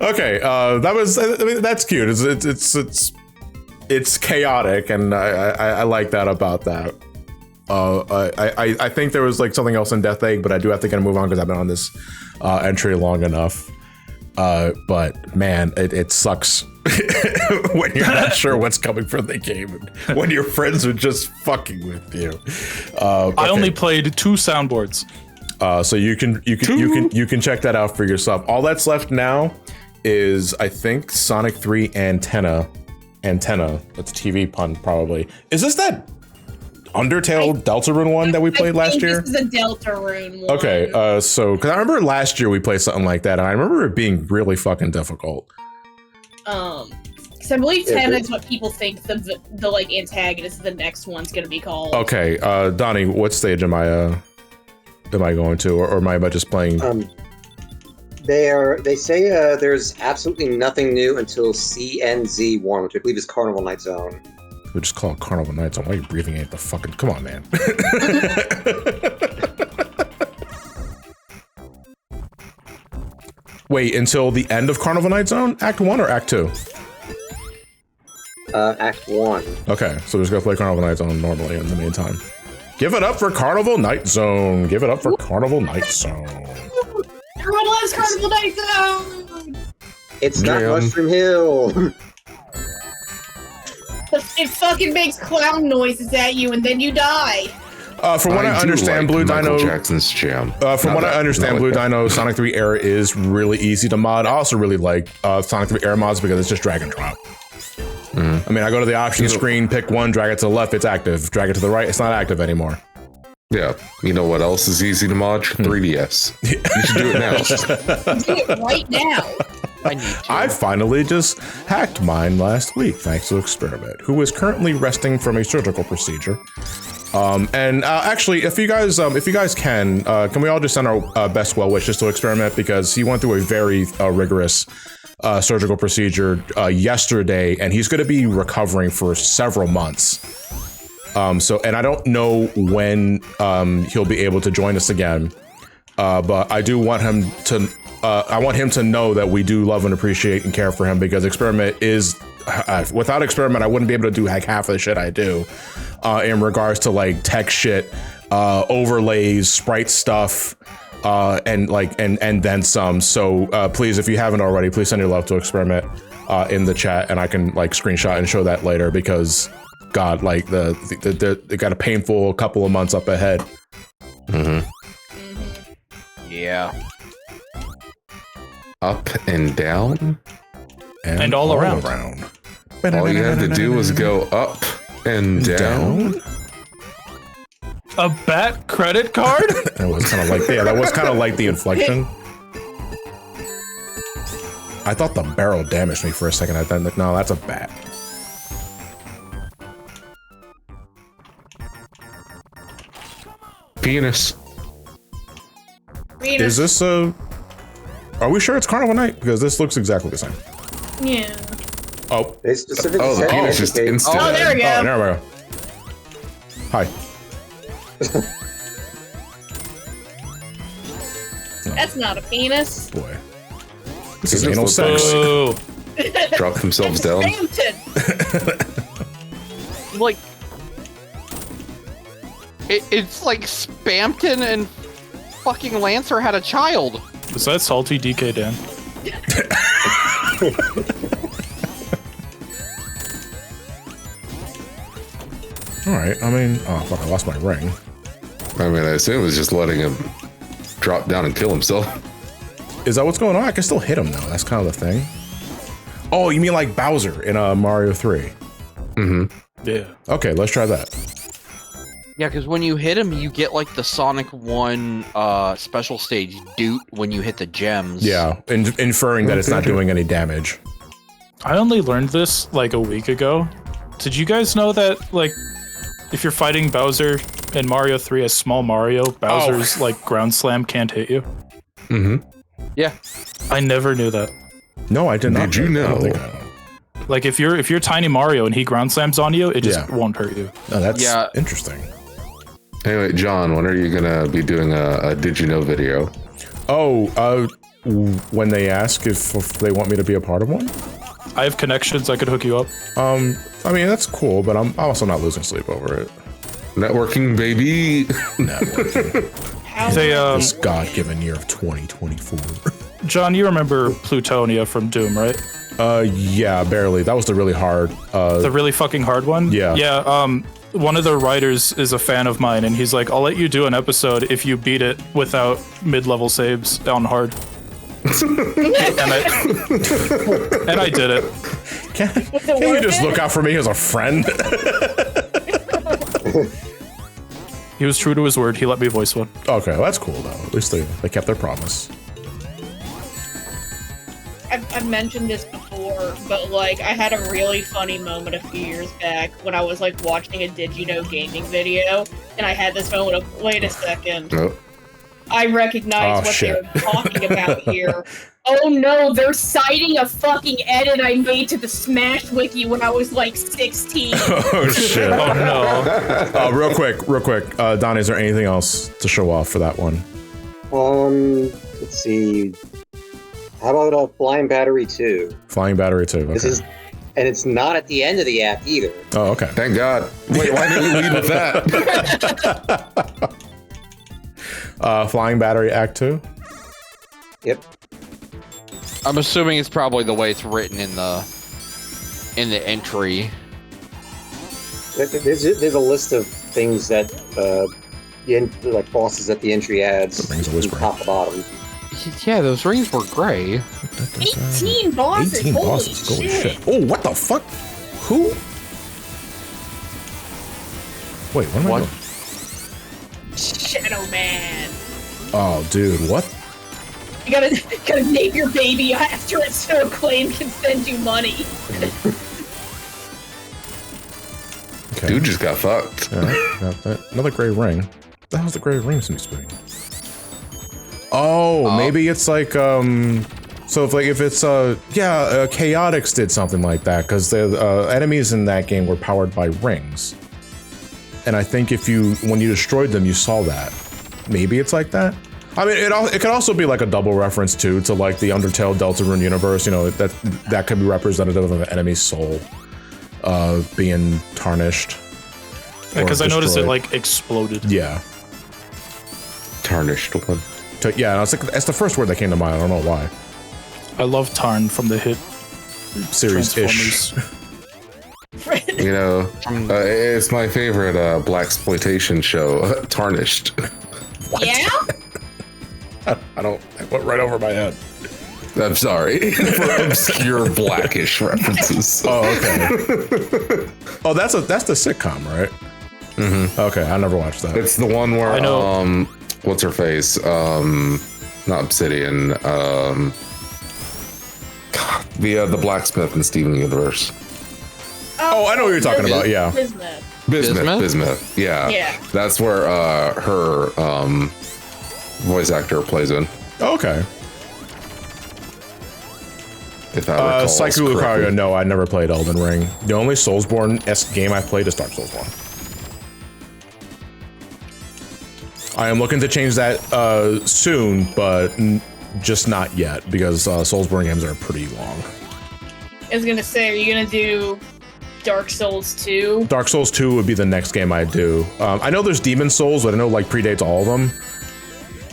Okay, that was. I mean, that's cute. It's chaotic, and I like that about that. I think there was like something else in Death Egg, but I do have to kind of move on because I've been on this entry long enough. But man, it sucks when you're not sure what's coming from the game, and when your friends are just fucking with you. I only played 2 soundboards. So you can check that out for yourself. All that's left now is, I think, Sonic 3 Antenna. That's a TV pun, probably. Is this that Undertale Deltarune one that we played last year? This is the Deltarune one. Okay, so because I remember last year we played something like that, and I remember it being really fucking difficult. Because I believe 10 is what people think the like antagonist of the next one's gonna be called. Okay, Donnie, what stage am I going to, or am I just playing? They say there's absolutely nothing new until CNZ1, which I believe is Carnival Night Zone. We'll just call it Carnival Night Zone. Why are you breathing ain't the fucking? Come on, man. Wait, until the end of Carnival Night Zone? Act 1 or Act 2? Act 1. Okay, so we're just gonna play Carnival Night Zone normally in the meantime. Give it up for Carnival Night Zone. Give it up for Carnival Night Zone. Everyone loves Carnival Night Zone! It's not Mushroom Hill. It fucking makes clown noises at you and then you die. From what I understand, Blue Michael Dino. Jackson's jam. From what I understand, Blue Dino Sonic 3 Era is really easy to mod. I also really like Sonic 3 Era mods because it's just drag and drop. I mean, I go to the options screen, pick one, drag it to the left, it's active. Drag it to the right, it's not active anymore. Yeah. You know what else is easy to mod? 3DS. You should do it now. Do it right now. I finally just hacked mine last week, thanks to Experiment, who is currently resting from a surgical procedure. Actually, if you guys can we all just send our best well wishes to Experiment, because he went through a very rigorous surgical procedure yesterday, and he's going to be recovering for several months. And I don't know when he'll be able to join us again, but I do want him to. I want him to know that we do love and appreciate and care for him, because Experiment is. Without Experiment, I wouldn't be able to do like half of the shit I do in regards to like tech shit, overlays, sprite stuff, and then some. So please, if you haven't already, please send your love to Experiment in the chat, and I can like screenshot and show that later, because God, like they got a painful couple of months up ahead. Yeah. Up and down? And all around. All you had to do was go up and down? A bat credit card? That was kind of like, yeah, that was kind of like the inflection. I thought the barrel damaged me for a second. I thought, like, no, that's a bat. Penis. Is this a... Are we sure it's Carnival Night? Because this looks exactly the same. Yeah. Oh. They specifically the said penis just educate. instant. Oh, there we go. Oh, there we go. Hi. That's not a penis. Boy. This is anal sex. Oh. Drop themselves down. Like, it's like Spampton and fucking Lancer had a child. Is that salty DK Dan? All right. I mean, oh fuck! I lost my ring. I mean, I assume it was just letting him drop down and kill himself. Is that what's going on? I can still hit him though. That's kind of the thing. Oh, you mean like Bowser in Mario 3? Mm-hmm. Yeah. Okay, let's try that. Yeah, because when you hit him, you get like the Sonic 1 special stage doot when you hit the gems. Yeah, inferring that it's not doing any damage. I only learned this like a week ago. Did you guys know that like if you're fighting Bowser in Mario 3 as small Mario, Bowser's like ground slam can't hit you? Mm-hmm. Yeah. I never knew that. No, I did not. Did you know? Like if you're Tiny Mario and he ground slams on you, it just won't hurt you. No, that's interesting. Anyway, John, when are you gonna be doing a Did You Know video? Oh, when they ask if they want me to be a part of one? I have connections. I could hook you up. I mean, that's cool, but I'm also not losing sleep over it. Networking, baby. Networking. This God-given year of 2024. John, you remember Plutonia from Doom, right? Yeah, barely. That was the really hard. The really fucking hard one? Yeah. Yeah, one of the writers is a fan of mine, and he's like, I'll let you do an episode if you beat it without mid-level saves on hard. and I did it. Can you just look out for me as a friend? He was true to his word. He let me voice one. Okay, well, that's cool, though. At least they kept their promise. I've mentioned this before, but like I had a really funny moment a few years back when I was like watching a Did You Know gaming video, and I had this moment of, wait a second, I recognize what they're talking about here. Oh no, they're citing a fucking edit I made to the Smash Wiki when I was like 16. Oh shit! Oh no! Real quick, Donnie, is there anything else to show off for that one? Let's see. How about Flying Battery 2? Flying Battery 2. Okay. And it's not at the end of the act either. Oh, okay. Thank God. Wait, why didn't you lead with that? Flying Battery Act 2? Yep. I'm assuming it's probably the way it's written in the entry. There's a list of things that like bosses that the entry adds from top to bottom. Yeah, those rings were gray. 18 bosses. 18 bosses. Holy shit. Oh, what the fuck? Who? Wait, what am I doing? Shadow Man. Oh, dude, what? You gotta name your baby after it so Acclaim can send you money. Okay. Dude just got fucked. Alright, got that. Another gray ring. What the hell's the gray ring seems to be? Oh, maybe it's like, so if it's, Chaotix did something like that, because the enemies in that game were powered by rings. And I think when you destroyed them, you saw that. Maybe it's like that? I mean, it could also be like a double reference, too, to like the Undertale Deltarune universe, you know, that could be representative of an enemy's soul, being tarnished. Because I noticed it, like, exploded. Yeah. Tarnished one. Yeah, it's like that's the first word that came to mind. I don't know why. I love Tarn from the hit series-ish. You know, it's my favorite blaxploitation show, Tarnished. What? Yeah? I don't. It went right over my head. I'm sorry for obscure Blackish references. Oh, okay. Oh, that's the sitcom, right? Mm-hmm. Okay, I never watched that. It's the one where what's her face? Not Obsidian. The blacksmith in Steven Universe. Oh, I know what you're talking about. Yeah. Bismuth. Yeah. That's where her voice actor plays in. Oh, okay. If I recall Psycho Lucario, no, I never played Elden Ring. The only Soulsborne-esque game I played is Dark Souls 1. I am looking to change that soon, but just not yet, because Soulsborne games are pretty long. I was gonna say, are you gonna do Dark Souls 2? Dark Souls 2 would be the next game I'd do. I know there's Demon Souls, but I know like predates all of them.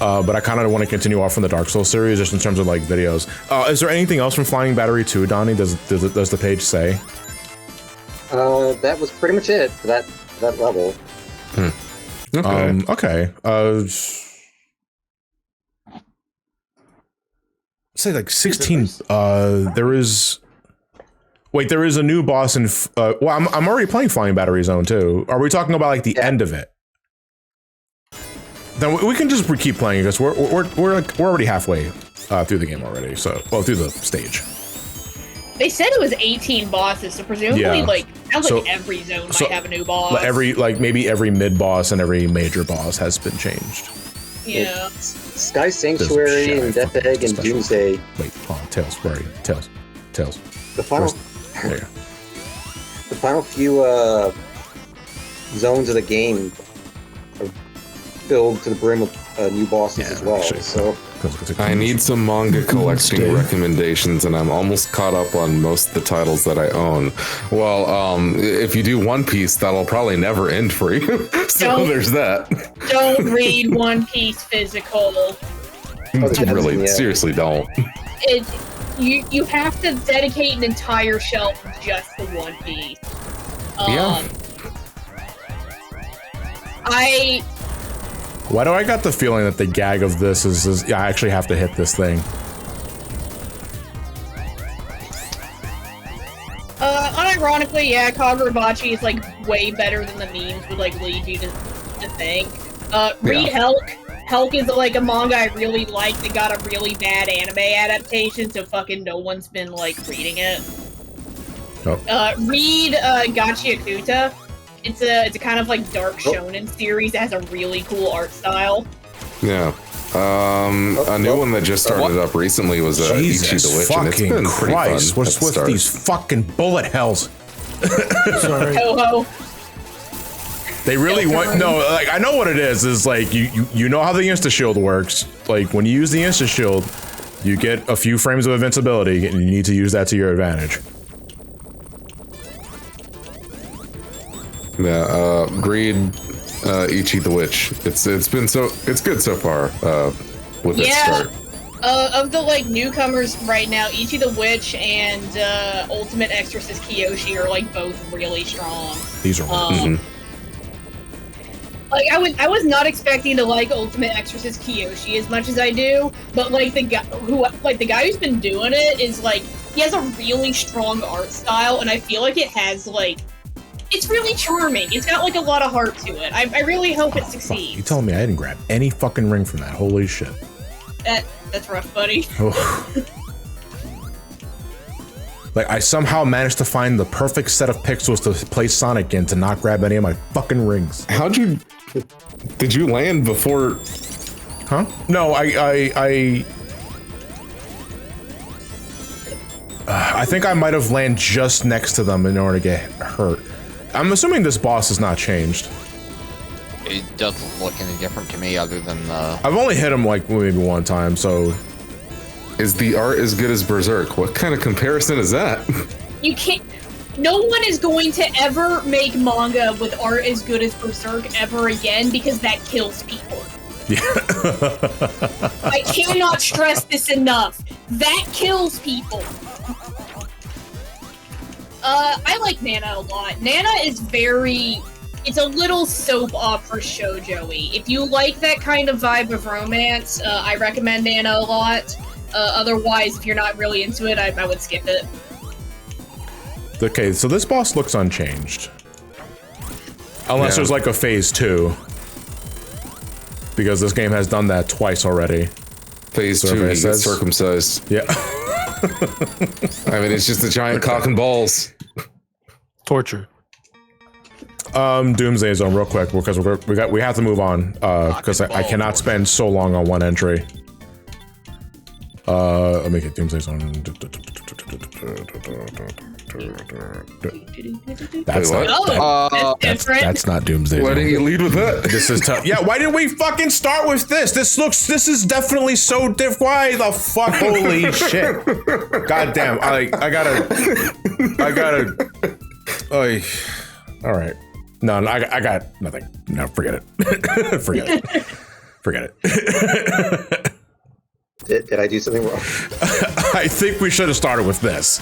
but I kind of want to continue off from the Dark Souls series just in terms of like videos. Is there anything else from Flying Battery 2, Donnie? Does the page say? That was pretty much it for that level. Okay. Say like 16. There is a new boss in. Well, I'm already playing Flying Battery Zone too. Are we talking about like the end of it? Then we can just keep playing because we're already halfway through the game already. So through the stage. They said it was 18 bosses, so presumably like every zone might have a new boss. Maybe every mid boss and every major boss has been changed. Yeah. Sky Sanctuary and Death Egg and Doomsday. Wait, hold on, Tails, where are you? Tails. The final. There you go. The final few zones of the game are filled to the brim with new bosses as well. Actually, so I need some manga collecting recommendations, and I'm almost caught up on most of the titles that I own. Well, if you do One Piece, that'll probably never end for you. So there's that. Don't read One Piece physical. Really, seriously, don't. You have to dedicate an entire shelf just to One Piece. Why do I got the feeling that the gag of this is I actually have to hit this thing? Unironically, yeah, Kagurabachi is like way better than the memes would like lead you to think. Read Helk. Helk is like a manga I really like that got a really bad anime adaptation, so fucking no one's been like reading it. Read Gachiakuta. It's a kind of like dark shonen series that has a really cool art style. Yeah. A new one that just started up recently was Ichi the Witch, and it's been pretty fun. What's with these fucking bullet hells? Sorry. Ho-ho. They really want like I know what it is like you know how the insta shield works. Like when you use the insta shield, you get a few frames of invincibility and you need to use that to your advantage. Yeah, read Ichi the Witch. It's good so far with its start. Of the like newcomers right now, Ichi the Witch and Ultimate Exorcist Kiyoshi are like both really strong. These are like I was not expecting to like Ultimate Exorcist Kiyoshi as much as I do, but like the guy who's been doing it is like he has a really strong art style, and I feel like it has like it's really charming. It's got like a lot of heart to it. I really hope it succeeds. You telling me I didn't grab any fucking ring from that? Holy shit. That's rough, buddy. Like I somehow managed to find the perfect set of pixels to play Sonic in to not grab any of my fucking rings. Did you land before? Huh? No, I think I might have landed just next to them in order to get hurt. I'm assuming this boss has not changed. It doesn't look any different to me other than the... I've only hit him like maybe one time, so... Is the art as good as Berserk? What kind of comparison is that? You can't... No one is going to ever make manga with art as good as Berserk ever again because that kills people. Yeah. I cannot stress this enough. That kills people. I like Nana a lot. Nana is it's a little soap opera shoujo-y. If you like that kind of vibe of romance, I recommend Nana a lot. Otherwise, if you're not really into it, I would skip it. Okay, so this boss looks unchanged. Unless there's like a phase 2. Because this game has done that twice already. Phase 2, he gets circumcised. Yeah. I mean, it's just a giant cock and balls. Torture. Doomsday Zone real quick because we have to move on because I cannot spend so long on one entry. Let me get Doomsday Zone. That's that's not Doomsday. Why didn't you lead with that? This is tough. Yeah, why didn't we fucking start with this? This is definitely so diff. Why the fuck? Holy shit! God damn! I gotta. All right. No, I got nothing. No, forget it. Forget it. Forget it. Did I do something wrong? I think we should have started with this.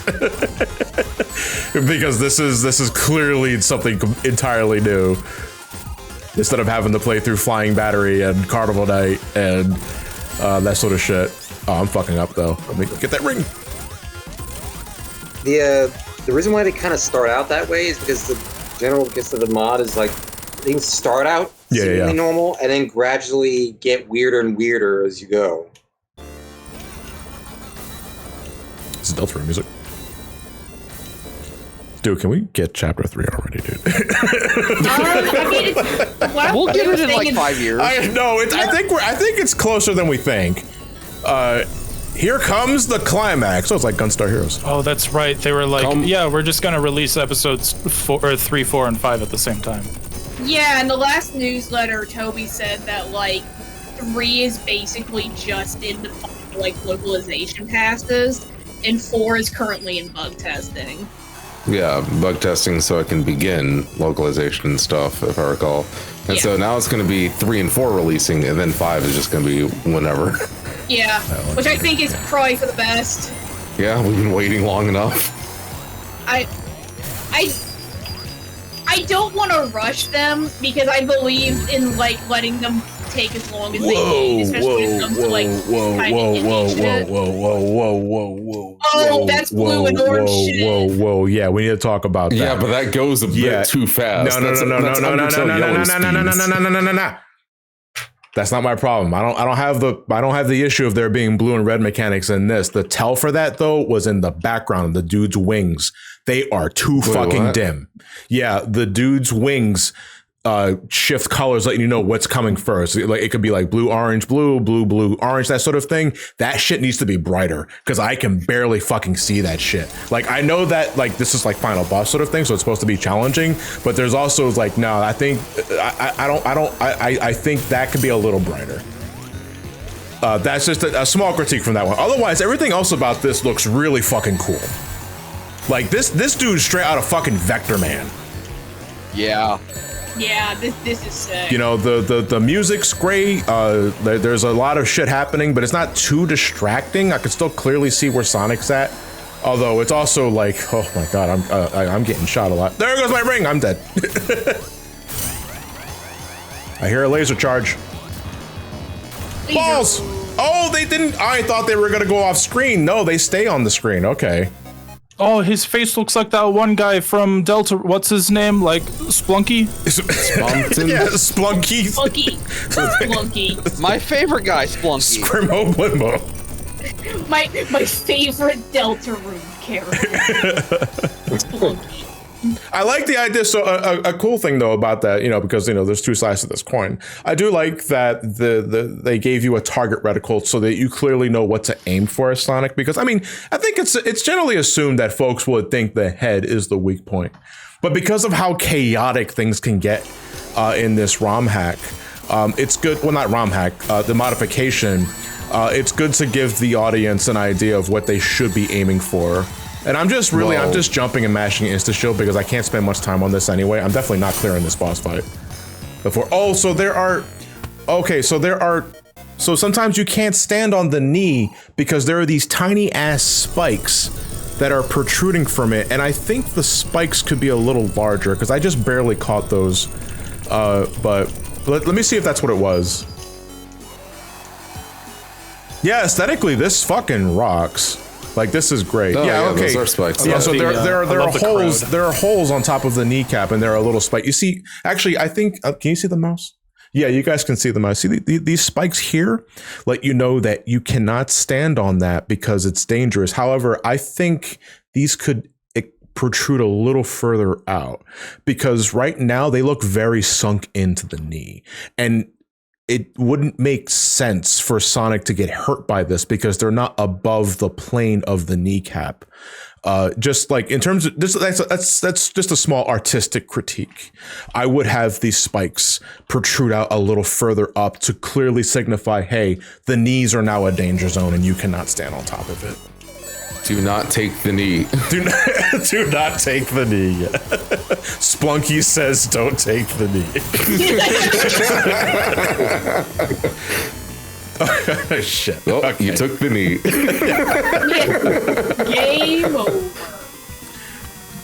Because this is clearly something entirely new. Instead of having to play through Flying Battery and Carnival Night and that sort of shit. Oh, I'm fucking up though. Let me get that ring. The reason why they kind of start out that way is because the general gist of the mod is like things start out seemingly normal and then gradually get weirder and weirder as you go. This is Delta music. Dude, can we get chapter 3 already, dude? We'll get it in like 5 years. I think it's closer than we think. Here comes the climax. Oh, it's like Gunstar Heroes. Oh, that's right. They were like, yeah, we're just gonna release episodes 3, 4, and 5 at the same time. Yeah, in the last newsletter, Toby said that like 3 is basically just in the like localization passes, and 4 is currently in bug testing. Yeah, bug testing so it can begin localization and stuff, if I recall. And so now it's going to be 3 and 4 releasing, and then 5 is just going to be whenever. Yeah, which I think is probably for the best. Yeah, we've been waiting long enough. I don't want to rush them because I believe in like letting them take as long as they need, especially when it comes to like whoa. Oh, that's blue and orange shit. Whoa. Yeah, we need to talk about that. Yeah, but that goes a bit too fast. No. That's not my problem. I don't have the issue of there being blue and red mechanics in this. The tell for that though was in the background of the dude's wings. They are too fucking dim. Yeah, the dude's wings shift colors, letting you know what's coming first. Like it could be like blue, orange, blue, orange, that sort of thing. That shit needs to be brighter because I can barely fucking see that shit. Like I know that like this is like final boss sort of thing, so it's supposed to be challenging, but there's also like no, I think I think that could be a little brighter. That's just a small critique from that one. Otherwise, everything else about this looks really fucking cool. Like this dude's straight out of fucking Vector Man. Yeah. Yeah, this is sick. You know, the music's great. There's a lot of shit happening, but it's not too distracting. I can still clearly see where Sonic's at. Although it's also like, oh my god, I'm getting shot a lot. There goes my ring. I'm dead. I hear a laser charge. Balls! Oh, they didn't. I thought they were gonna go off screen. No, they stay on the screen. Okay. Oh, his face looks like that one guy from Delta. What's his name? Like Splunky? Yeah, Splunky. Splunky. My favorite guy, Splunky. Scrimmo Blimbo. My favorite Delta Room character. Splunky. I like the idea. So a cool thing though about that, you know, because you know there's two sides to this coin. I do like that they gave you a target reticle so that you clearly know what to aim for as Sonic. Because I mean, I think it's generally assumed that folks would think the head is the weak point, but because of how chaotic things can get in this ROM hack, it's good. Well, not ROM hack, the modification. It's good to give the audience an idea of what they should be aiming for. And I'm just jumping and mashing Insta Shield because I can't spend much time on this anyway. I'm definitely not clearing this boss fight before. Oh, so sometimes you can't stand on the knee because there are these tiny ass spikes that are protruding from it. And I think the spikes could be a little larger because I just barely caught those. But let me see if that's what it was. Yeah, aesthetically, this fucking rocks. Like this is great. Oh, yeah, okay. Those are spikes. Yeah, so there are holes. There are holes on top of the kneecap, and there are a little spike. You see, actually, I think. Can you see the mouse? Yeah, you guys can see the mouse. See these spikes here, let you know that you cannot stand on that because it's dangerous. However, I think these could protrude a little further out because right now they look very sunk into the knee, and it wouldn't make sense for Sonic to get hurt by this because they're not above the plane of the kneecap. Just like in terms of this, that's just a small artistic critique. I would have these spikes protrude out a little further up to clearly signify, hey, the knees are now a danger zone and you cannot stand on top of it. Do not take the knee. Do not take the knee. Splunky says, "Don't take the knee." Shit. Well, Okay. you took the knee. Game over.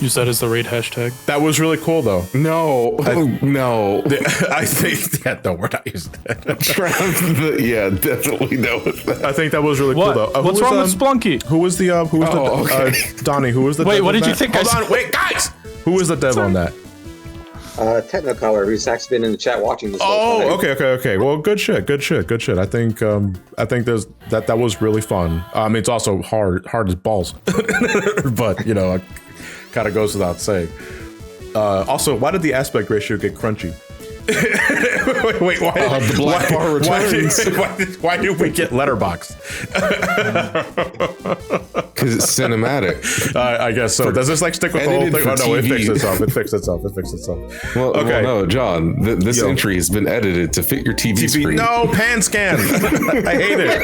Use that as the raid hashtag. That was really cool, though. No, no. I think. Yeah, no, we're not using that. Yeah, definitely no with that. I think that was really cool, What? though. What's wrong with Splunky? Who was the? okay. Donnie? Who was the? Wait, dev what on did you that? think? Hold on, wait, guys. Who was the dev on that? Technicolor, who's actually been in the chat watching this. whole time. Okay. Well, good shit. I think there's that was really fun. It's also hard as balls, but you know, it kind of goes without saying. Also, why did the aspect ratio get crunchy? wait, why? The black bar returns. Why did we get letterbox? Because it's cinematic. I guess so. Does this like stick with the whole Edited thing? for Oh no, it TV. fixed itself. Well, Okay. no, John, this Yo. entry has been edited to fit your TV screen. No, pan scan. I hate it.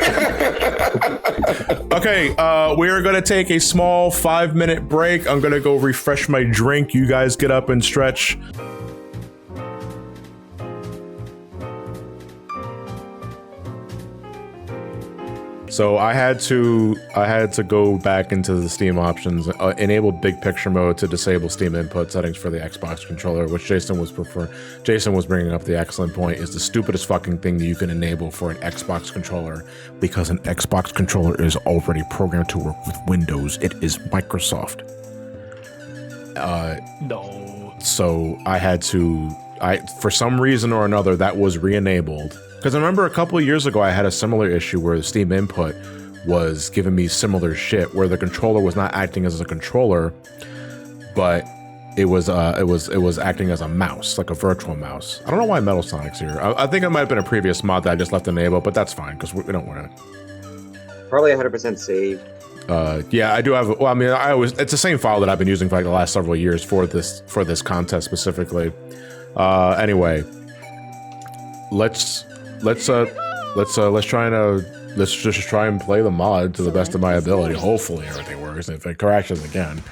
Okay, we are going to take a small 5-minute break. I'm going to go refresh my drink. You guys get up and stretch. So I had to go back into the Steam options, enable big picture mode to disable Steam input settings for the Xbox controller, which Jason was bringing up the excellent point, is the stupidest fucking thing that you can enable for an Xbox controller, because an Xbox controller is already programmed to work with Windows. It is Microsoft. No. So for some reason or another, that was re-enabled. Because I remember a couple of years ago, I had a similar issue where the Steam input was giving me similar shit, where the controller was not acting as a controller, but it was acting as a mouse, like a virtual mouse. I don't know why Metal Sonic's here. I think it might have been a previous mod that I just left enabled, but that's fine because we don't want to. Probably 100% saved. Yeah, I do have. Well, I mean, it's the same file that I've been using for like the last several years for this contest specifically. Anyway, let's just try and play the mod to the best of my ability. Hopefully everything works. If it crashes again,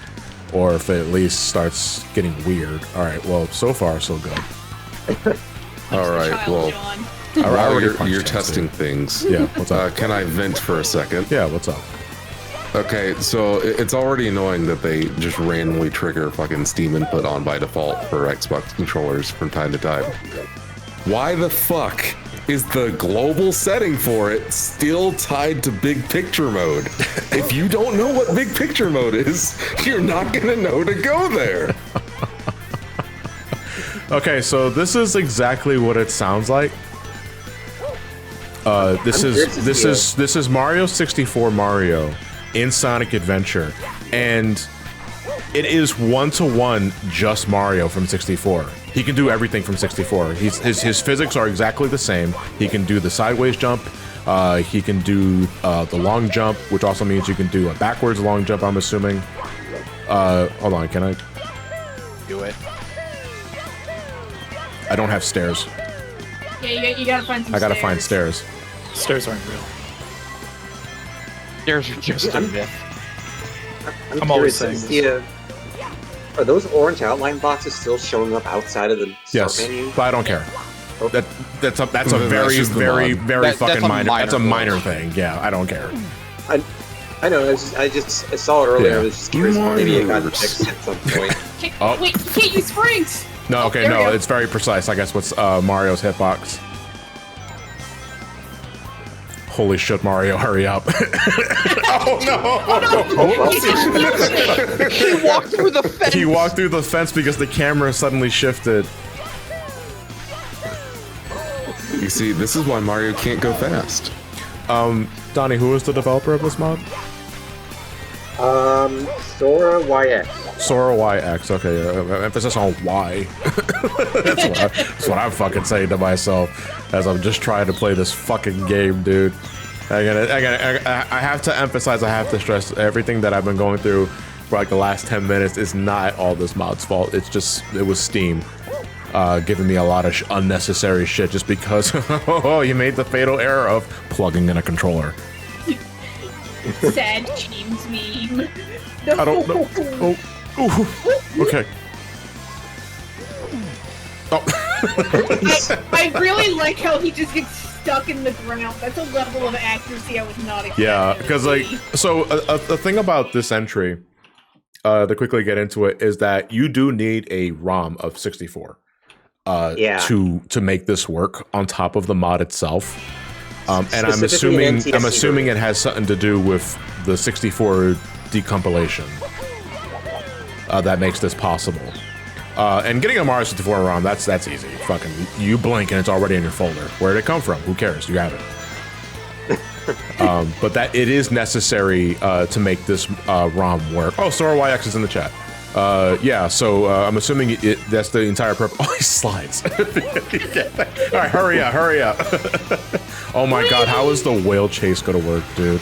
or if it at least starts getting weird. All right. Well, so far so good. All right, well, already you're punched testing things. Yeah. What's up? Can I vent for a second? Yeah. What's up? Okay, so it's already annoying that they just randomly trigger fucking Steam input on by default for Xbox controllers from time to time. Why the fuck is the global setting for it still tied to big picture mode? If you don't know what big picture mode is, you're not gonna know to go there. Okay, so this is exactly what it sounds like. This is Mario 64 Mario in Sonic Adventure, and it is 1-to-1 just Mario from 64. He can do everything from 64. His physics are exactly the same. He can do the sideways jump. He can do the long jump, which also means you can do a backwards long jump, I'm assuming. Hold on, can I? Do it. I don't have stairs. Yeah, you gotta find some I gotta find stairs. Stairs aren't real. Stairs are just a myth. I'm always curious, saying are those orange outline boxes still showing up outside of the Yes, start menu? but I don't care. Okay. That's a That's very just the very mod. very That's fucking a minor. minor That's a minor glitch. thing. Yeah, I don't care. I know. I saw it earlier. Yeah. I was just curious. Maybe it got fixed at some point. Oh. Wait, you can't use springs! No, okay, there we no, go. it's very precise. I guess what's Mario's hitbox. Holy shit, Mario, hurry up. Oh no! He walked through the fence. He walked through the fence because the camera suddenly shifted. You see, this is why Mario can't go fast. Donnie, who is the developer of this mod? Sora YX. Sora YX, okay, emphasis on Y. That's what I'm fucking saying to myself as I'm just trying to play this fucking game, dude. I have to emphasize, I have to stress, everything that I've been going through for like the last 10 minutes is not all this mod's fault. It's just, it was Steam giving me a lot of unnecessary shit just because, oh, you made the fatal error of plugging in a controller. Sad James meme. I don't know. Oh, ooh, okay. Oh. I really like how he just gets stuck in the ground. That's a level of accuracy I was not expecting. Yeah, because like, so the thing about this entry, to quickly get into it, is that you do need a ROM of 64, to make this work on top of the mod itself. And I'm assuming it has something to do with the 64 decompilation that makes this possible. And getting a Mario 64 ROM, that's easy. Fucking, you blink and it's already in your folder. Where did it come from? Who cares? You have it. But that it is necessary to make this ROM work. Oh, Sora YX is in the chat. Yeah, so I'm assuming that's the entire purpose. Oh, he slides. All right, hurry up. Oh my god, how is the whale chase gonna work, dude?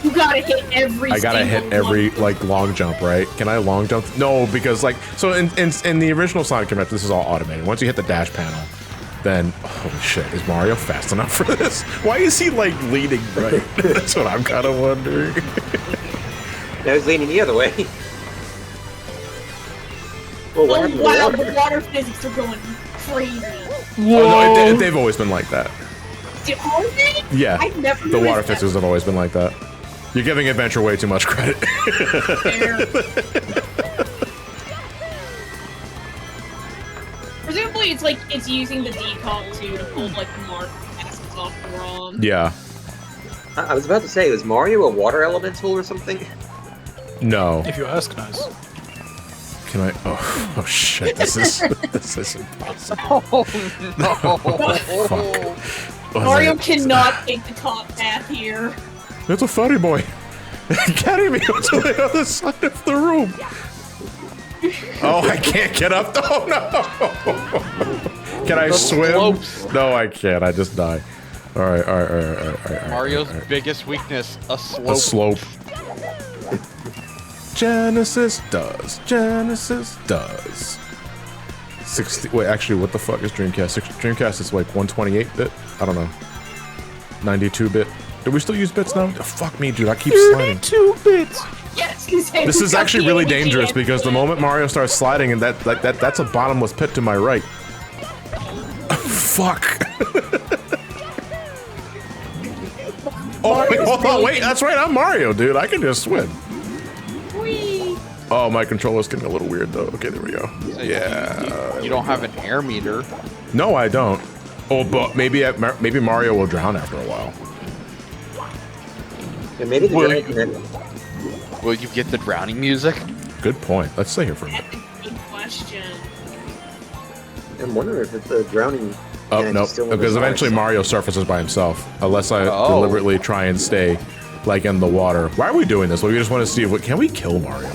You gotta hit every. I gotta hit every like long jump, right? Can I long jump? No, because like so in the original Sonic Adventure, this is all automated. Once you hit the dash panel, then holy shit, is Mario fast enough for this? Why is he like leaning right? That's what I'm kind of wondering. I was leaning the other way. Oh wow, the water physics are going crazy. Whoa. Oh no, they've always been like that. Are they? Yeah, I've never the water physics have always been like that. You're giving Adventure way too much credit. Presumably, it's using the decomp to pull like the mark passes off the ROM. Yeah. I was about to say, is Mario a water elemental or something? No. If you ask nice. Can I? Oh shit! This is impossible. Oh no! Fuck. Mario cannot take the top path here. It's a funny boy. Carry me to the other side of the room. Oh, I can't get up. Oh no! Can I swim? Slopes. No, I can't. I just die. All right. Mario's biggest weakness: a slope. A slope. Genesis does. 60. Wait, actually, what the fuck is Dreamcast? Dreamcast is like 128-bit. I don't know. 92-bit. Do we still use bits now? Oh, fuck me, dude. I keep sliding. 32 bits. Yes, this is actually really dangerous because the moment Mario starts sliding, and that's a bottomless pit to my right. Fuck. Oh, wait, hold on, wait. That's right. I'm Mario, dude. I can just swim. Oh, my controller's getting a little weird though. Okay, there we go. So Yeah. You don't have an air meter. No, I don't. Oh, but maybe Mario will drown after a while. Yeah, maybe Will you get the drowning music? Good point. Let's stay here for a minute. Good question. I'm wondering if it's a drowning. Oh, no, because eventually Mario surfaces by himself, unless I deliberately try and stay, like, in the water. Why are we doing this? Well, we just want to see if can we kill Mario?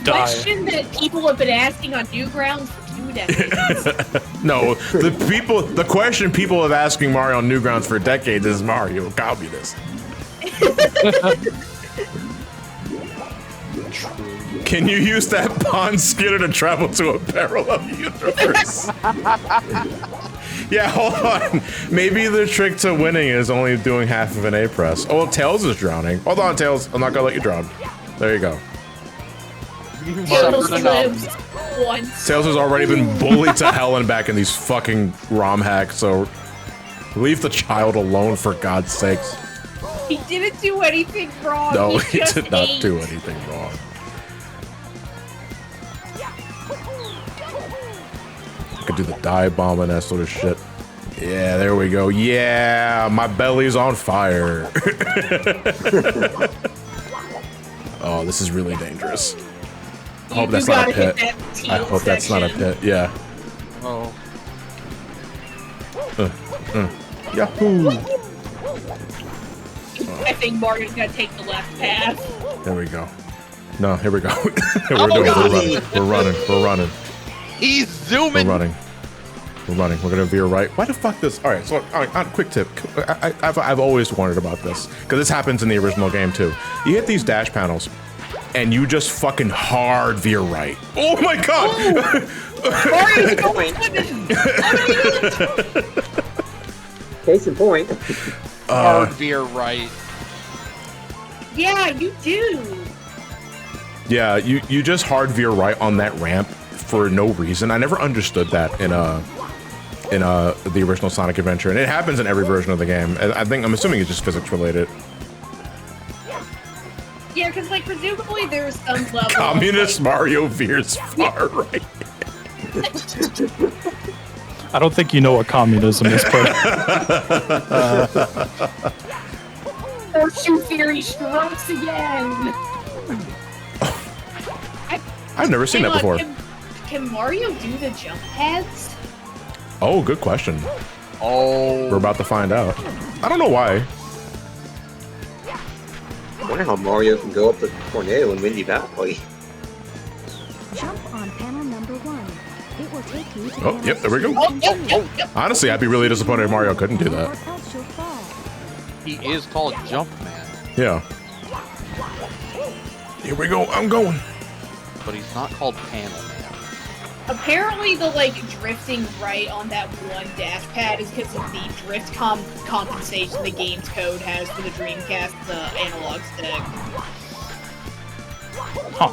Question that people have been asking on Newgrounds for 2 decades. No, the question people have asking Mario on Newgrounds for decades is Mario communist. Can you use that pond skidder to travel to a parallel universe? Yeah, hold on. Maybe the trick to winning is only doing half of an A press. Oh, Tails is drowning. Hold on, Tails. I'm not gonna let you drown. There you go. Tails lives once. Tails has already been bullied to hell and back in these fucking ROM hacks, so leave the child alone for God's sakes. He didn't do anything wrong. No, he did not do anything wrong. I could do the dive bomb and that sort of shit. Yeah, there we go. Yeah, my belly's on fire. Oh, this is really dangerous. I hope that's not a pit. I hope that's not a pit. Yeah. Oh. Yahoo! I think Mario's gonna take the left path. There we go. No, here we go. We're running. He's zooming. We're running. We're gonna veer right. Why the fuck this? All right. So, quick tip. I've always wondered about this because this happens in the original game too. You hit these dash panels, and you just fucking hard veer right. Oh my god! Mario's going Case in point. Hard veer right. Yeah, you do. Yeah, you just hard veer right on that ramp for no reason. I never understood that in the original Sonic Adventure, and it happens in every version of the game. And I'm assuming it's just physics related. Yeah, because like presumably there's some level. Communist Mario veers far right. I don't think you know what communism is, but Fortune Theory strikes again. I've never seen that before. Can Mario do the jump pads? Oh, good question. Oh. We're about to find out. I don't know why. I wonder how Mario can go up the tornado in Windy Valley. Jump on panel number 1. It will take you to Oh, yep, there we go. Yep. Honestly, I'd be really disappointed if Mario couldn't do that. He is called Jumpman, Yeah. Here we go. I'm going. but he's not called Panel Man. Apparently, the drifting right on that one dash pad is because of the drift compensation the game's code has for the Dreamcast analog stick. Huh.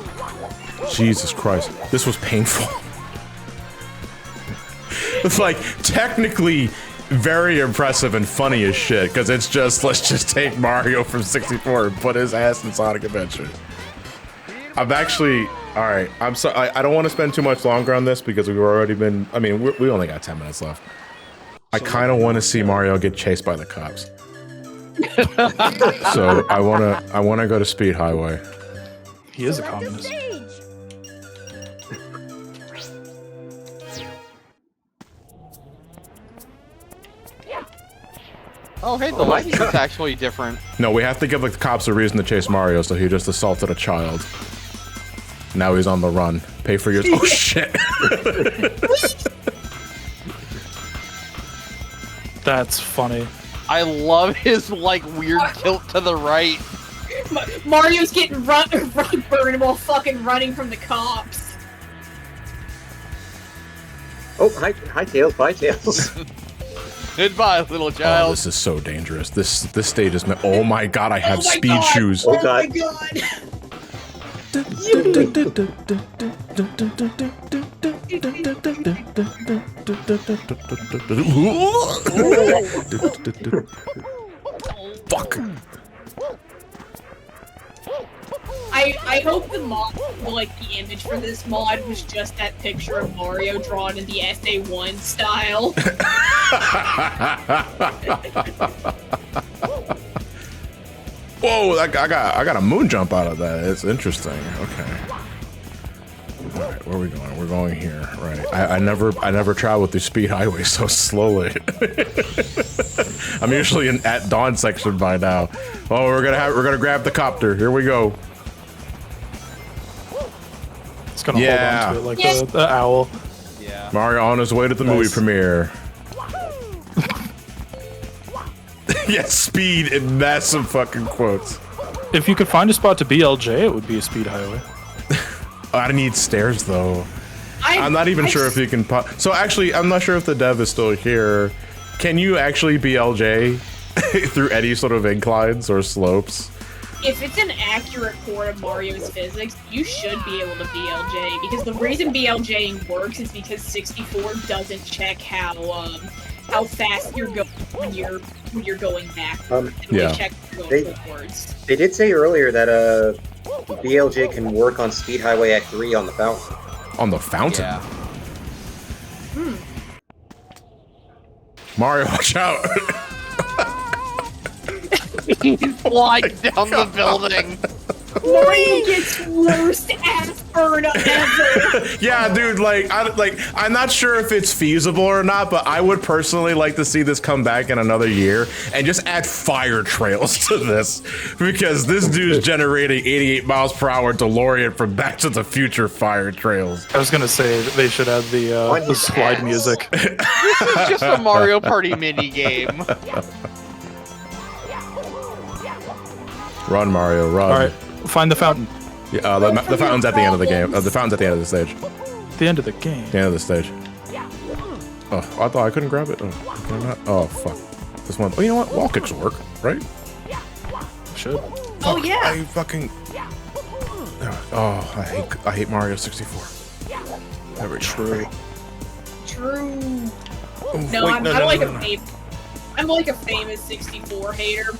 Jesus Christ, this was painful. It's technically very impressive and funny as shit, because it's just, let's just take Mario from 64 and put his ass in Sonic Adventure. I'm actually, alright, I'm sorry, I don't want to spend too much longer on this because we've already been, I mean, we only got 10 minutes left. I kind of want to see Mario get chased by the cops. So I want to go to Speed Highway. he is a communist. Oh, hey, the lighting is actually different. No, we have to give the cops a reason to chase Mario, so he just assaulted a child. Now he's on the run. Pay for your— oh shit! That's funny. I love his weird tilt to the right. Mario's getting burned while fucking running from the cops. Oh, hi Tails, bye Tails. Goodbye, little Oh, child. this is so dangerous. This stage is— oh my god, I have Oh my speed God. shoes. Oh Oh my god. god! Fuck. I hope the mod, the image for this mod was just that picture of Mario drawn in the SA1 style. Whoa, I got a moon jump out of that. It's interesting. Okay. Alright, where are we going? We're going here. Right. I never traveled through Speed Highway so slowly. I'm usually at Dawn section by now. Oh, we're gonna grab the copter. Here we go. It's gonna hold on to it like the owl. Yeah. Mario on his way to the movie premiere. Yes, speed in massive fucking quotes. If you could find a spot to BLJ, it would be a speed highway. I need stairs though. I'm not even sure if you can pop. So actually, I'm not sure if the dev is still here. Can you actually BLJ through any sort of inclines or slopes? If it's an accurate port of Mario's physics, you should be able to BLJ, because the reason BLJing works is because 64 doesn't check how fast you're going when you're going back. Yeah. Check going forwards. They did say earlier that BLJ can work on Speed Highway Act 3 on the fountain. On the fountain? Yeah. Mario, watch out! He flies down the building. Mario gets worst ass burn ever. Yeah, dude, I'm not sure if it's feasible or not, but I would personally like to see this come back in another year and just add fire trails to this, because this dude's generating 88 miles per hour DeLorean from Back to the Future fire trails. I was gonna say that they should add the slide ass. music. This is just a Mario Party mini game. Run, Mario, run. All right, find the fountain. Yeah, the fountain's at the end of the game. The fountain's at the end of the stage. The end of the game. The end of the stage. Oh, I thought I couldn't grab it. Oh, can I not? Oh, fuck. This one. Oh, you know what? Wall kicks work, right? Should. Oh yeah. I fucking. Oh, I hate Mario 64. Very true. True. Oh, No, wait, I'm like a famous 64 hater.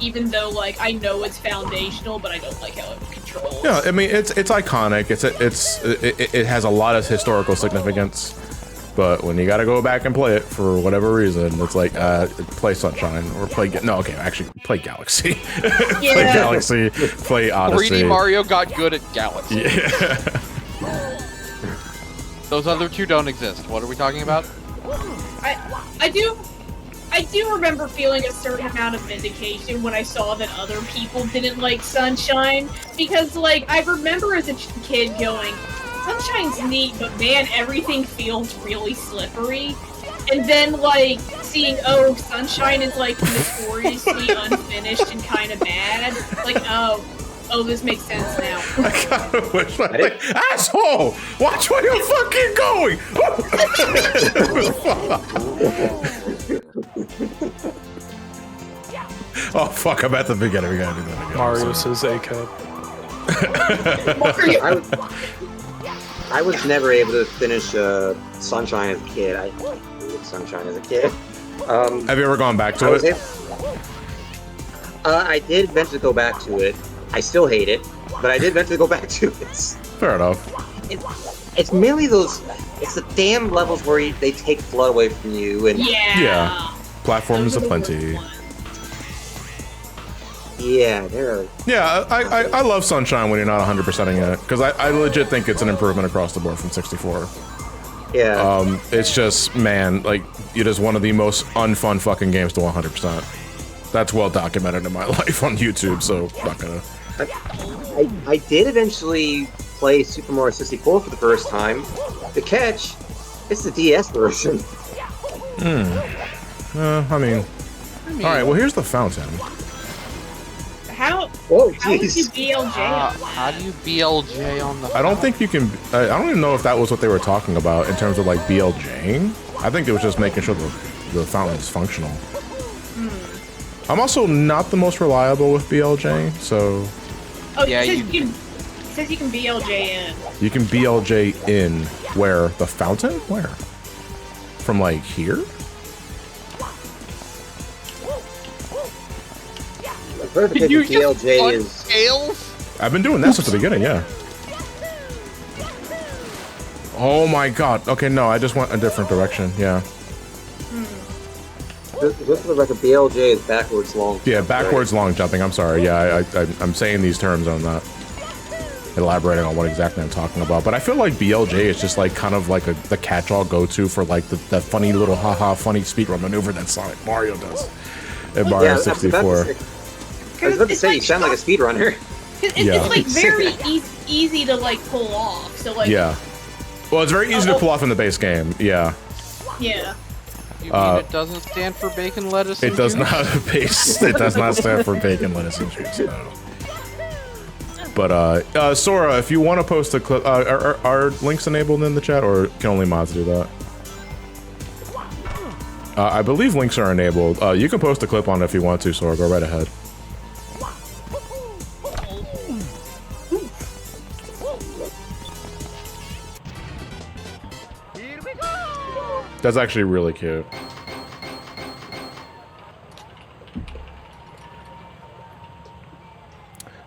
Even though, like, I know it's foundational, but I don't like how it controls. Yeah, I mean it's iconic. It has a lot of historical significance. But when you gotta go back and play it for whatever reason, it's like play Sunshine or play actually play Galaxy. Yeah. Play Galaxy, play Odyssey. 3D Mario got good at Galaxy. Yeah. Those other two don't exist. What are we talking about? I do remember feeling a certain amount of vindication when I saw that other people didn't like Sunshine, because, like, I remember as a kid going, Sunshine's neat, but man, everything feels really slippery. And then, like, seeing, oh, Sunshine is, like, notoriously unfinished and kind of bad. Like, oh, this makes sense now. I kind of wish I like, asshole! Watch where you're fucking going! Oh fuck! I'm at the beginning. We gotta do that again. Mario says A-Cup. I was never able to finish Sunshine as a kid. I hated Sunshine as a kid. Have you ever gone back to it? I did eventually go back to it. I still hate it, but I did eventually go back to it. Fair enough. It's mainly those. It's the damn levels where they take blood away from you, and Yeah. Platforms aplenty. Yeah, they're. Yeah, I love Sunshine when you're not 100%ing it, because I legit think it's an improvement across the board from 64. Yeah. It's just, man, like, it is one of the most unfun fucking games to 100%. That's well documented in my life on YouTube, so I'm not gonna. I did eventually play Super Mario 64 for the first time. The catch, it's the DS version. I mean, alright, well, here's the fountain. How Oh, would you jeez. BLJ on How do you BLJ on the... I don't think you can. I don't even know if that was what they were talking about in terms of like BLJing. I think it was just making sure the fountain is functional. I'm also not the most reliable with BLJ, so. Oh, Yeah, it says you can BLJ in. You can BLJ in where? The fountain? Where? From like here? The perfect Did you BLJ just is. scales? I've been doing that since the beginning, yeah. Oh my god. Okay, no, I just went a different direction, yeah. Just for the record, BLJ is backwards long. Yeah, backwards long jumping, I'm sorry. Yeah, I'm saying these terms, I'm not elaborating on what exactly I'm talking about. But I feel like BLJ is just like kind of like the catch-all go-to for like the funny little haha funny speedrun maneuver that Sonic Mario does in Mario 64. I was about to say, you sound like a speedrunner. Yeah. It's like very easy to like pull off. So like. Yeah. Well, it's very easy to pull off in the base game, yeah. Yeah. You mean it doesn't stand for bacon, lettuce, It and does juice? not it does not stand for bacon, lettuce, and juice. No. But Sora, if you want to post a clip, are links enabled in the chat, or can only mods do that? I believe links are enabled. You can post a clip on it if you want to, Sora. Go right ahead. That's actually really cute.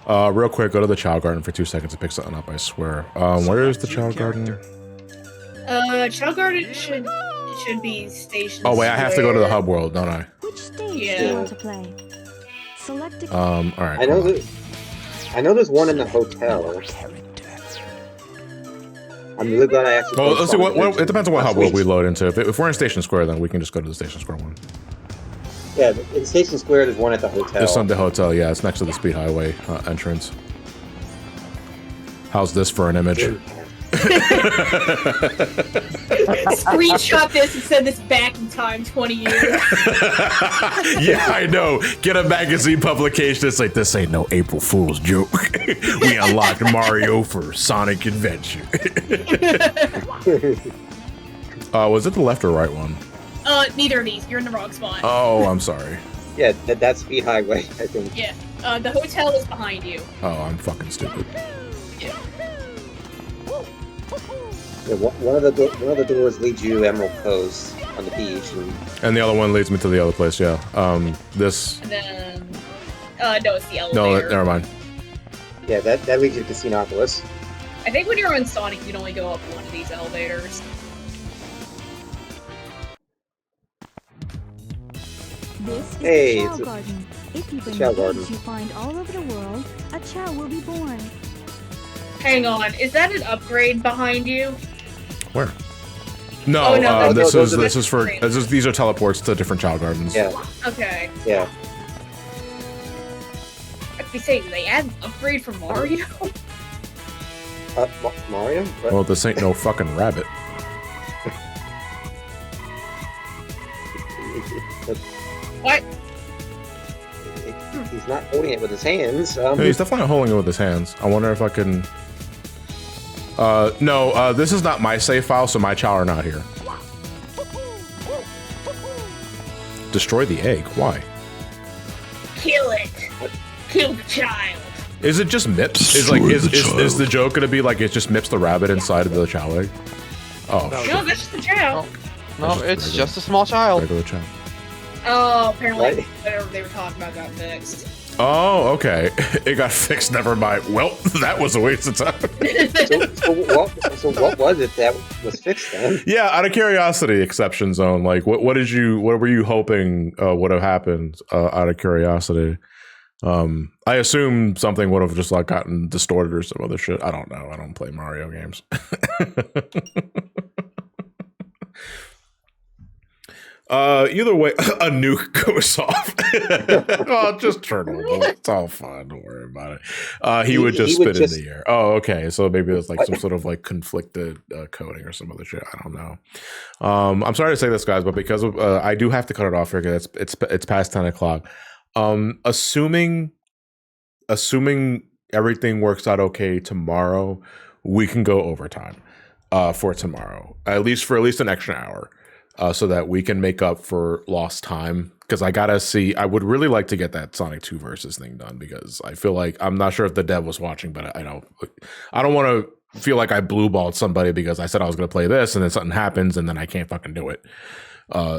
Real quick, go to the Child Garden for 2 seconds to pick something up, I swear. Where is the Child Garden? Child Garden should be Station Oh wait, I have to go to the Hub World, don't I? Which stage do Yeah. you want to play? Select a Alright. I know there's one in the hotel. I'm really glad I actually. Well, let's see. It depends on what Hub World we load into. If we're in Station Square, then we can just go to the Station Square one. Yeah, in Station Square, there's one at the hotel. There's the hotel, yeah. It's next to the Speed Highway entrance. How's this for an image? Screenshot this and send this back in time 20 years. Yeah, I know. Get a magazine publication. It's like, this ain't no April Fool's joke. We unlocked Mario for Sonic Adventure. Was it the left or right one? Neither of these. You're in the wrong spot. Oh, I'm sorry. Yeah, that's Speed Highway, I think. Yeah. The hotel is behind you. Oh, I'm fucking stupid. Yeah. Yeah, one of the doors leads you to Emerald Coast on the beach, and the other one leads me to the other place. Yeah. This. And then, no, it's the elevator. No, never mind. Yeah, that leads you to Casinopolis. I think when you're in Sonic, you can only go up one of these elevators. This is Hey, the it's Chow a- Garden. If you bring Chow the Garden. eggs you find all over the world, a Chow will be born. Hang on, is that an upgrade behind you? Where? No, Oh, no, this those are is for these are teleports to different child gardens. Yeah, Okay. yeah. I'd be saying, they add an upgrade for Mario? Mario? What? Well, this ain't no fucking rabbit. What? He's not holding it with his hands. No, he's definitely holding it with his hands. I wonder if I can. No, this is not my save file, so my chow are not here. Destroy the egg. Why? Kill it. Kill the child. Is it just Mips? Is the joke gonna be like it's just Mips the rabbit inside of the chow egg? Oh, No, shit. that's just the child. No, it's just a small child. Regular chow. Oh, apparently What? whatever they were talking about got fixed. Oh, okay. It got fixed. Never mind. Well, that was a waste of time. So what was it that was fixed then? Yeah, out of curiosity, exception zone. Like, what were you hoping would have happened? Out of curiosity, I assume something would have just like gotten distorted or some other shit. I don't know. I don't play Mario games. Either way, a nuke goes off. Oh, just turn on. It's all fine. Don't worry about it. He would just spit in the air. Oh, okay. So maybe there's like some sort of like conflicted coding or some other shit. I don't know. I'm sorry to say this, guys, but because of I do have to cut it off here because it's past 10 o'clock. Assuming everything works out okay tomorrow, we can go overtime for tomorrow. At least an extra hour. So that we can make up for lost time. Because I would really like to get that Sonic 2 Versus thing done because I feel like, I'm not sure if the dev was watching, but I don't want to feel like I blue balled somebody because I said I was going to play this and then something happens and then I can't fucking do it.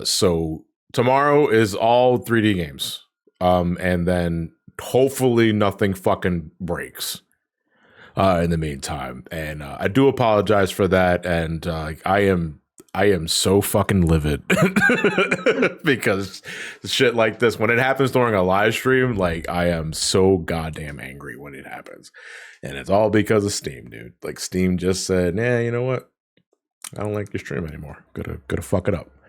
So tomorrow is all 3D games. And then hopefully nothing fucking breaks in the meantime. And I do apologize for that. And I am so fucking livid because shit like this, when it happens during a live stream, like I am so goddamn angry when it happens. And it's all because of Steam, dude. Like Steam just said, nah, you know what? I don't like your stream anymore. Gotta fuck it up.